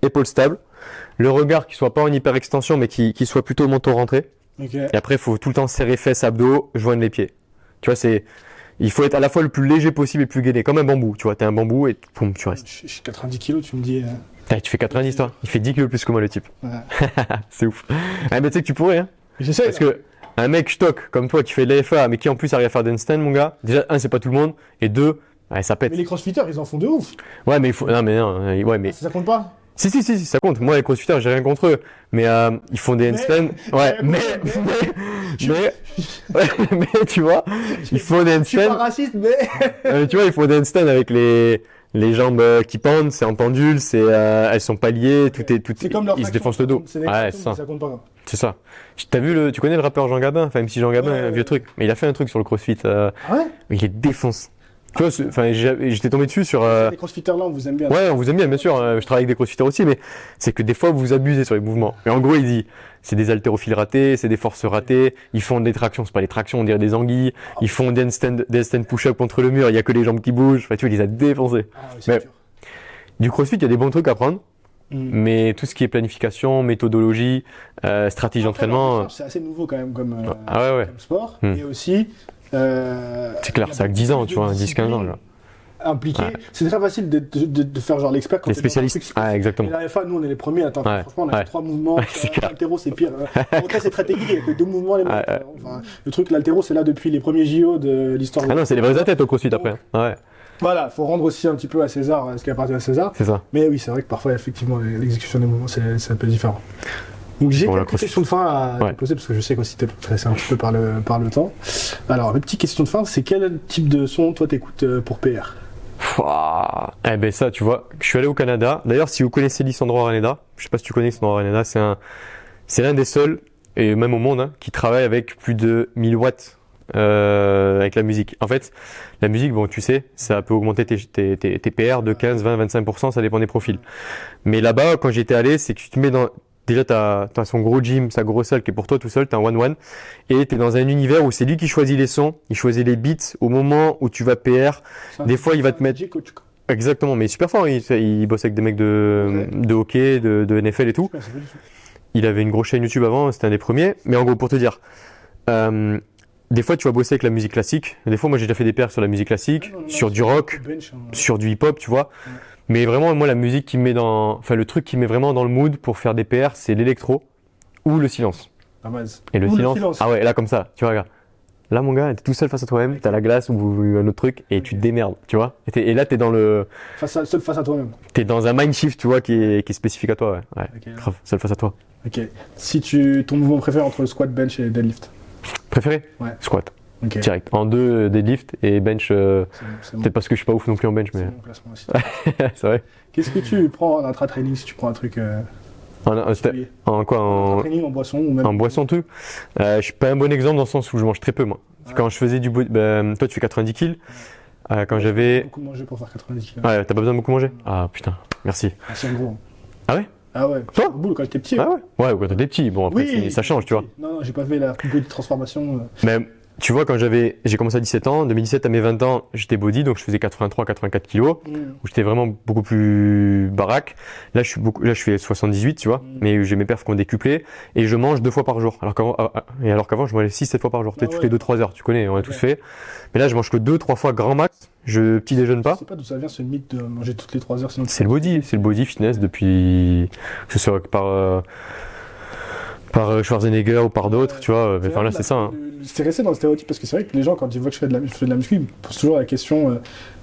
Épaules stables. Le regard qui soit pas en hyper extension, mais qui soit plutôt menton rentré. Ok. Et après, il faut tout le temps serrer fesses, abdos, joindre les pieds. Tu vois, il faut être à la fois le plus léger possible et le plus gainé, comme un bambou. Tu vois, t'es un bambou et poum, tu restes. Je suis 90 kilos, tu me dis. Tu fais 90 toi. Il fait 10 kilos plus que moi le type. Ouais. C'est ouf. Ah, mais tu sais que tu pourrais, hein. J'essaie. Parce que un mec stock comme toi qui fait de l'AFA, mais qui en plus arrive à faire des handstands, mon gars, déjà, c'est pas tout le monde. Et 2, ouais, ça pète. Mais les crossfitters, ils en font de ouf. Ouais, mais il faut. Non, mais. Ça compte pas? Si, ça compte. Moi, les crossfitters, j'ai rien contre eux. Mais ils font des handstands. Ouais, mais tu vois, ils font des Je suis pas handstands. raciste, mais. Tu vois, ils font des handstands avec les jambes qui pendent, c'est en pendule, elles sont pas liées, C'est comme leur ils se traction, défoncent le dos. C'est des Ouais, tractions, c'est ça. mais ça compte pas. C'est ça. T'as vu tu connais le rappeur Jean Gabin, enfin MC Jean Gabin, Ouais, un vieux ouais. truc. Mais il a fait un truc sur le CrossFit. Ah ouais? Il est défonce. Tu vois, enfin, j'étais tombé dessus sur. Les crossfitters là, on vous aime bien. Ouais, on vous aime bien sûr. Je travaille avec des crossfitters aussi, mais c'est que des fois vous abusez sur les mouvements. Et en gros, il dit, c'est des haltérophiles ratés, c'est des forces ratées. Ils font des tractions, c'est pas des tractions, on dirait des anguilles. Ils font des handstand push-up contre le mur. Il y a que les jambes qui bougent. Enfin, tu vois, il les a défoncés. Ah oui, c'est Mais- dur. Du CrossFit, il y a des bons trucs à prendre, Mm. mais tout ce qui est planification, méthodologie, stratégie d'entraînement. C'est assez nouveau quand même comme, Ah ouais. comme sport. Mm. Et aussi. C'est clair, il y a ça a que 10 ans, beaucoup tu vois, de 10-15 ans. disciplines Là. Impliquées. Ouais. C'est très facile de faire genre l'expert quand Les t'es dans un spécialistes. truc Ah, Et exactement. la FA, nous on est les premiers. Attends, Ouais. franchement, on a Ouais. fait 3 mouvements. Ouais, c'est clair. L'altéro, c'est pire. Ok, c'est très technique, il y a que 2 mouvements les mecs. Ouais. Enfin, le truc, l'altéro, c'est là depuis les premiers JO de l'histoire. Ah non, c'est les vrais athlètes au CrossFit après. Ouais, Voilà, faut rendre aussi un petit peu à César ce qui appartient à César. c'est ça. Mais oui, c'est vrai que parfois, effectivement, l'exécution des mouvements, c'est un peu différent. Donc j'ai Bon, la quelques crossfit. questions de fin à Ouais. te poser parce que je sais qu'aussi t'es pressé un petit peu par le temps. Alors, une petite question de fin, c'est quel type de son toi t'écoutes pour PR? Pouah. Eh ben ça, tu vois, je suis allé au Canada. D'ailleurs, si vous connaissez Lisandro Araneda, je sais pas si tu connais Lisandro Araneda, c'est l'un des seuls, et même au monde, hein, qui travaille avec plus de 1000 watts avec la musique. En fait, la musique, bon, tu sais, ça peut augmenter tes PR de 15, 20, 25%, ça dépend des profils. Mais là-bas, quand j'étais allé, c'est que tu te mets dans... Déjà, t'as son gros gym, sa grosse salle qui est pour toi tout seul, t'as un one-one, et t'es dans un univers où c'est lui qui choisit les sons, il choisit les beats au moment où tu vas PR. Des fois, il va te mettre... DJ coach. Exactement, mais super fort, il bosse avec des mecs de hockey, de NFL et tout. Ouais, c'est pas du tout. Il avait une grosse chaîne YouTube avant, c'était un des premiers. Mais en gros, pour te dire, des fois tu vas bosser avec la musique classique. Des fois, moi j'ai déjà fait des pairs sur la musique classique, Non, non, sur non, du rock, bench, hein. sur du hip-hop, tu vois. Ouais. Mais vraiment, moi la musique qui me met dans, enfin le truc qui me met vraiment dans le mood pour faire des PR, c'est l'électro ou le silence. La base. Et le Ou silence. Ah ouais, là comme ça, tu vois, regarde. Là, mon gars, t'es tout seul face à toi-même, t'as la glace ou un autre truc et tu te démerdes, tu vois. Et là, t'es dans Seul face à toi-même. t'es dans un mind shift, tu vois, qui est spécifique à toi, ouais. Ouais, Ok. grave, seul face à toi. Ok. Ton mouvement préféré entre le squat, bench et deadlift? Préféré? Ouais. Squat, Ok. direct. En 2, deadlift et bench, C'est bon, peut-être parce que je suis pas ouf non plus en bench, c'est mais mon classement aussi. c'est vrai. Qu'est-ce que tu prends en intra-training si tu prends un truc En quoi? intra-training en boisson ou même En boisson, tout. Je suis pas un bon exemple dans le sens où je mange très peu, moi. Quand je faisais du toi, tu fais 90 kills. Quand j'avais. Beaucoup manger pour faire 90 kg. Ouais, t'as pas besoin de beaucoup manger? Ah putain, merci. Ah, c'est un gros. Ah ouais? Ah ouais. Toi C'est boule quand t'es petit. Ah ouais? Ouais, quand t'es petit. Bon, après, Oui. ça change, tu vois. Non, non, j'ai pas fait la plus belle transformation. Mais tu vois, quand j'ai commencé à 17 ans, en 2017 à mes 20 ans, j'étais body, donc je faisais 83-84 kilos, où j'étais vraiment beaucoup plus baraque. Là, je fais 78, tu vois, mais j'ai mes perfs qui ont décuplé, et je mange 2 fois par jour. Alors qu'avant, je mangeais 6-7 fois par jour. Ah Toutes ouais. les 2-3 heures, tu connais, on a tous Ouais. fait. Mais là, je mange que 2-3 fois grand max. Je petit déjeune Je pas. sais pas d'où ça vient ce mythe de manger toutes les 3 heures sinon. C'est le body fitness depuis, que ce soit par Schwarzenegger ou par d'autres, tu vois. Enfin là, c'est ça. Hein. C'est resté dans le stéréotype parce que c'est vrai que les gens, quand ils voient que je fais de la muscu, ils me posent toujours la question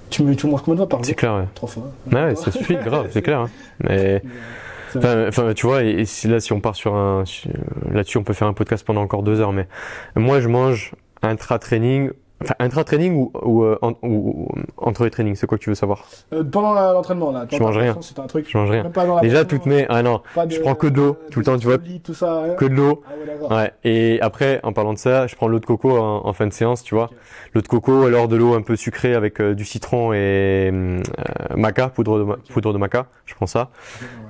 tu manges combien de fois par jour? C'est clair, ouais. 3 fois. Ouais, ça suffit, grave, c'est clair. Hein. Mais C'est vrai. enfin, tu vois, et si on part là-dessus, on peut faire un podcast pendant encore 2 heures. Mais moi, je mange intra-training. Enfin, intra-training ou entre les trainings, c'est quoi que tu veux savoir? Pendant l'entraînement, là. Je mange rien. C'est un truc. Je mange rien. Même pas dans la Déjà, boisson, je prends que de l'eau tout le temps, tu vois, tout ça. que de l'eau. Ah ouais, d'accord. Ouais. Et après, en parlant de ça, je prends l'eau de coco en fin de séance, tu vois. L'eau de coco, alors de l'eau un peu sucrée avec du citron et maca, poudre de maca. Je prends ça.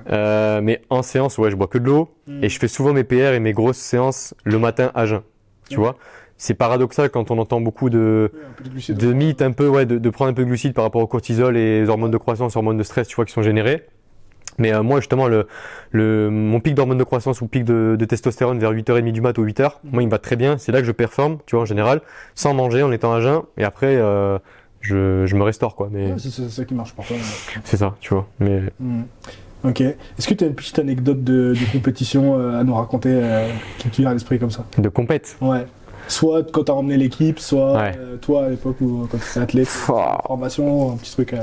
Mais en séance, ouais, je bois que de l'eau. Et je fais souvent mes PR et mes grosses séances le matin à jeun, tu vois. C'est paradoxal quand on entend beaucoup de Un peu de glucides. mythes un peu, ouais, de prendre un peu de glucides par rapport au cortisol et les hormones de croissance, hormones de stress, tu vois, qui sont générées. Mais moi, justement, mon pic d'hormones de croissance ou pic de testostérone vers 8h30 du mat ou 8h, moi, il me va très bien. C'est là que je performe, tu vois, en général, sans manger, en étant à jeun. Et après, je me restaure, quoi. Mais Ouais, c'est ça qui marche pour toi. c'est ça, tu vois. Mais Ok. Est-ce que tu as une petite anecdote de compétition à nous raconter qui te vient à l'esprit comme ça? de compète. Ouais. Soit quand t'as emmené l'équipe, soit Ouais. toi à l'époque où quand tu étais athlète, formation, un petit truc.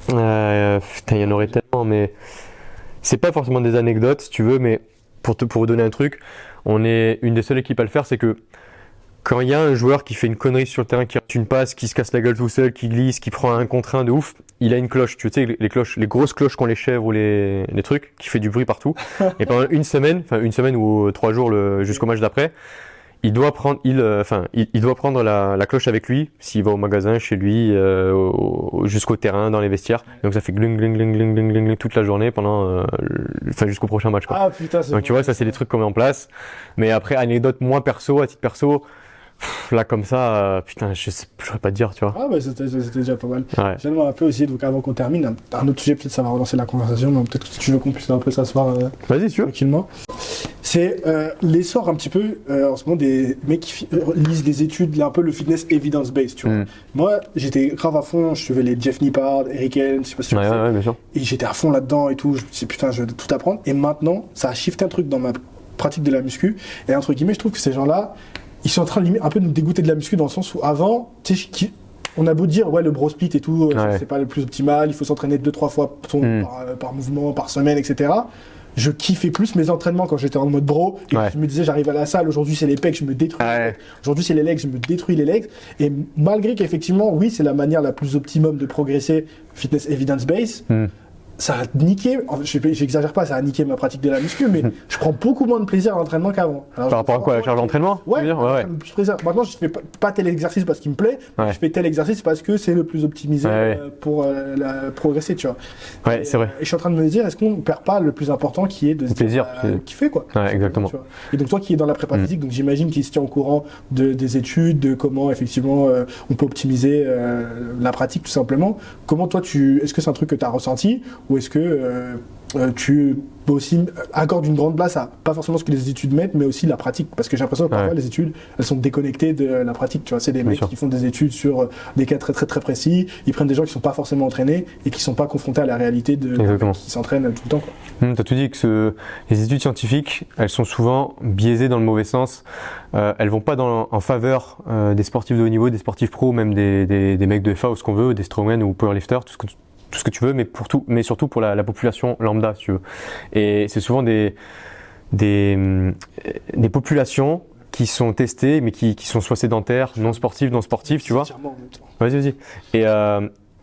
Putain, il y en aurait tellement, mais c'est pas forcément des anecdotes, si tu veux, mais pour vous donner un truc, on est une des seules équipes à le faire, c'est que quand il y a un joueur qui fait une connerie sur le terrain, qui rate une passe, qui se casse la gueule tout seul, qui glisse, qui prend un contre un de ouf, il a une cloche, tu sais, les cloches, les grosses cloches qu'ont les chèvres ou les trucs, qui fait du bruit partout. Et pendant une semaine ou 3 jours jusqu'au match d'après, il doit prendre la cloche avec lui s'il va au magasin, chez lui, jusqu'au terrain, dans les vestiaires. Donc ça fait gling gling gling gling gling gling toute la journée jusqu'au prochain match, quoi. Ah putain, c'est Donc tu vois, ça c'est des trucs qu'on met en place. Mais après, anecdote moins perso, à titre perso, là comme ça, putain, je saurais pas te dire, tu vois. Ah bah c'était déjà pas mal. Ouais. Je viens de me rappeler aussi, donc avant qu'on termine, un autre sujet, peut-être ça va relancer la conversation, mais peut-être que si tu veux qu'on puisse un peu s'asseoir Vas-y, tu veux. tranquillement. C'est l'essor un petit peu en ce moment des mecs qui lisent des études, un peu le fitness evidence-based, tu vois. Moi, j'étais grave à fond, je suivais les Jeff Nippard, Eric Helms, je sais pas si tu Ouais, sais. ouais, bien sûr. Et j'étais à fond là-dedans et tout, je me disais putain, je vais tout apprendre. Et maintenant, ça a shifté un truc dans ma pratique de la muscu. Et entre guillemets, je trouve que ces gens-là, ils sont en train de limite un peu de nous dégoûter de la muscu dans le sens où avant, tu sais, on a beau dire ouais le bro split et tout, Ouais. c'est pas le plus optimal, il faut s'entraîner 2-3 fois par mouvement, par semaine, etc. Je kiffais plus mes entraînements quand j'étais en mode bro et Ouais. je me disais j'arrive à la salle, aujourd'hui c'est les pecs, je me détruis. Ouais. Aujourd'hui c'est les legs, je me détruis les legs. Et malgré qu'effectivement oui c'est la manière la plus optimum de progresser fitness evidence based, ça a niqué, j'exagère pas, ça a niqué ma pratique de la muscu, mais je prends beaucoup moins de plaisir à l'entraînement qu'avant. Alors, Par rapport à quoi, la charge d'entraînement? Ouais, tu veux dire ouais. plus plaisir. Maintenant, je fais pas tel exercice parce qu'il me plaît, Ouais. je fais tel exercice parce que c'est le plus optimisé Ouais. pour progresser, tu vois. Ouais, c'est vrai. Et je suis en train de me dire, est-ce qu'on perd pas le plus important qui est de se Le plaisir, dire, c'est- kiffer, quoi. Ouais, exactement. Tu vois. Et donc, toi qui es dans la prépa physique, donc j'imagine qu'il se tient au courant des études, de comment effectivement on peut optimiser la pratique tout simplement. Comment toi, est-ce que c'est un truc que tu as ressenti ou est-ce que tu aussi accordes une grande place à pas forcément ce que les études mettent, mais aussi la pratique. Parce que j'ai l'impression que parfois les études, elles sont déconnectées de la pratique. Tu vois, c'est des mecs qui font des études sur des cas très très très précis. Ils prennent des gens qui sont pas forcément entraînés et qui sont pas confrontés à la réalité de qui s'entraînent tout le temps. Tu as tout dit que les études scientifiques, elles sont souvent biaisées dans le mauvais sens. Elles vont pas en faveur des sportifs de haut niveau, des sportifs pros, même des mecs de FA ou ce qu'on veut, des strongmen ou powerlifters, tout ce que tu veux, mais surtout pour la population lambda, si tu veux. Et c'est souvent des populations qui sont testées, mais qui sont soit sédentaires, non sportives, tu vois. Vas-y.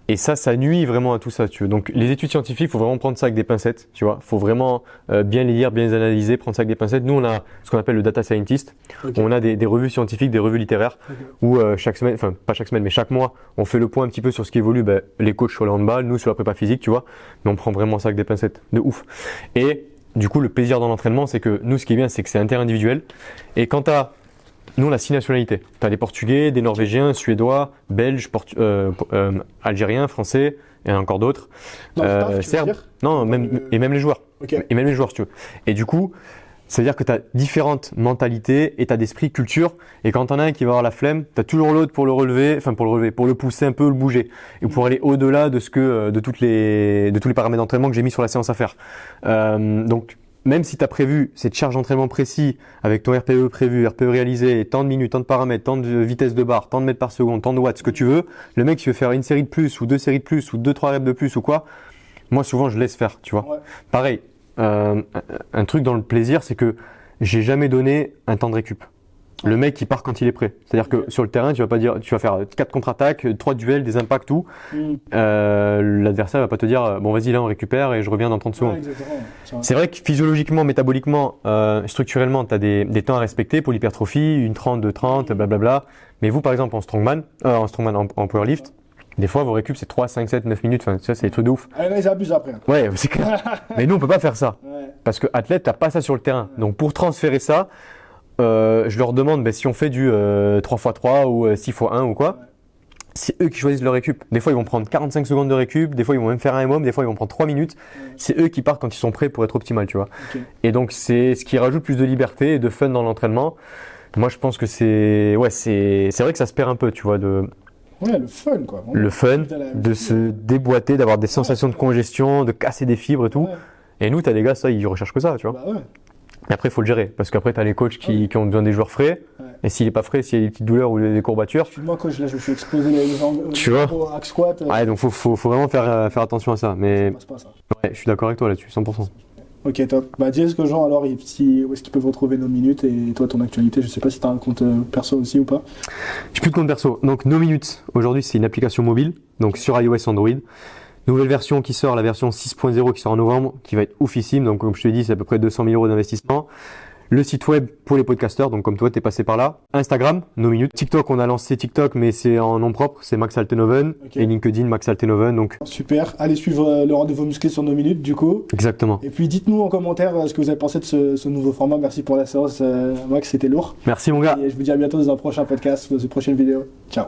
Et ça nuit vraiment à tout ça, tu veux. Donc les études scientifiques, faut vraiment prendre ça avec des pincettes, tu vois. Faut vraiment bien les lire, bien les analyser, prendre ça avec des pincettes. Nous, on a ce qu'on appelle le data scientist. On a des revues scientifiques, des revues littéraires, où chaque semaine, enfin pas chaque semaine, mais chaque mois, on fait le point un petit peu sur ce qui évolue. Les coachs sur le handball, nous sur la prépa physique, tu vois. Mais on prend vraiment ça avec des pincettes, de ouf. Et du coup, le plaisir dans l'entraînement, c'est que nous, ce qui est bien, c'est que c'est interindividuel. Et quand nous, on a 6 nationalités. Tu as des Portugais, des Norvégiens, Suédois, Belges, Algériens, Français, et encore d'autres. Serbes. Non, et même les joueurs. Et même les joueurs, si tu veux. Et du coup, ça veut dire que tu as différentes mentalités, état d'esprit, culture. Et quand tu en as un qui va avoir la flemme, tu as toujours l'autre pour le relever, pour le pousser un peu, le bouger. Et pour aller au-delà de de tous les paramètres d'entraînement que j'ai mis sur la séance à faire. Donc, même si tu as prévu cette charge d'entraînement précis avec ton RPE prévu, RPE réalisé, tant de minutes, tant de paramètres, tant de vitesse de barre, tant de mètres par seconde, tant de watts, ce que tu veux, le mec qui veut faire une série de plus ou 2 séries de plus ou 2-3 reps de plus ou quoi, moi souvent je laisse faire, tu vois. Ouais. Pareil, un truc dans le plaisir, c'est que j'ai jamais donné un temps de récup. Le mec qui part quand il est prêt. C'est-à-dire que sur le terrain, tu vas faire 4 contre-attaques, 3 duels, des impacts, tout. L'adversaire va pas te dire bon vas-y là on récupère et je reviens dans 30 secondes. C'est vrai que physiologiquement, métaboliquement, structurellement, tu as des temps à respecter pour l'hypertrophie, une 30, 2-30, blablabla. Mais vous par exemple en strongman, en powerlift, des fois vos récup c'est 3, 5, 7, 9 minutes, enfin ça c'est des trucs de ouf. Ah là ils abusent après. Ouais, c'est clair. Mais nous on peut pas faire ça. Parce que athlète, t'as pas ça sur le terrain. Donc pour transférer ça, je leur demande si on fait du 3x3 ou 6x1 ou quoi, c'est eux qui choisissent leur récup. Des fois ils vont prendre 45 secondes de récup, des fois ils vont même faire un MOM, des fois ils vont prendre 3 minutes. C'est eux qui partent quand ils sont prêts pour être optimal, tu vois. Et donc c'est ce qui rajoute plus de liberté et de fun dans l'entraînement. Moi je pense que c'est vrai que ça se perd un peu, tu vois, le fun quoi. Le fun de se déboîter, d'avoir des sensations de congestion, de casser des fibres et tout. Et nous t'as des gars, ça ils recherchent que ça, tu vois. Et après, il faut le gérer parce qu'après, tu as les coachs qui ont besoin des joueurs frais. Et s'il n'est pas frais, s'il y a des petites douleurs ou des courbatures. Moi, coach, là, je me suis explosé les jambes. Tu vois hack squat. Ouais, donc faut vraiment faire attention à ça. Mais ça passe pas, ça. Ouais, je suis d'accord avec toi là-dessus, 100%. Ok, top. Dis-ce que Jean, alors, où est-ce qu'ils peuvent retrouver nos minutes et toi, ton actualité? Je sais pas si tu as un compte perso aussi ou pas. J'ai plus de compte perso. Donc, No Minutes, aujourd'hui, c'est une application mobile, donc sur iOS, Android. Nouvelle version qui sort, la version 6.0 qui sort en novembre, qui va être oufissime. Donc, comme je te l'ai dit, c'est à peu près 200 000 € d'investissement. Le site web pour les podcasteurs, donc comme toi, t'es passé par là. Instagram, No Minutes. TikTok, on a lancé TikTok, mais c'est en nom propre, c'est Max Altenhoven. Et LinkedIn, Max Altenhoven. Donc super. Allez suivre le rendez-vous musclé sur No Minutes, du coup. Exactement. Et puis, dites-nous en commentaire ce que vous avez pensé de ce nouveau format. Merci pour la séance, Max, c'était lourd. Merci, mon gars. Et je vous dis à bientôt dans un prochain podcast, dans une prochaine vidéo. Ciao.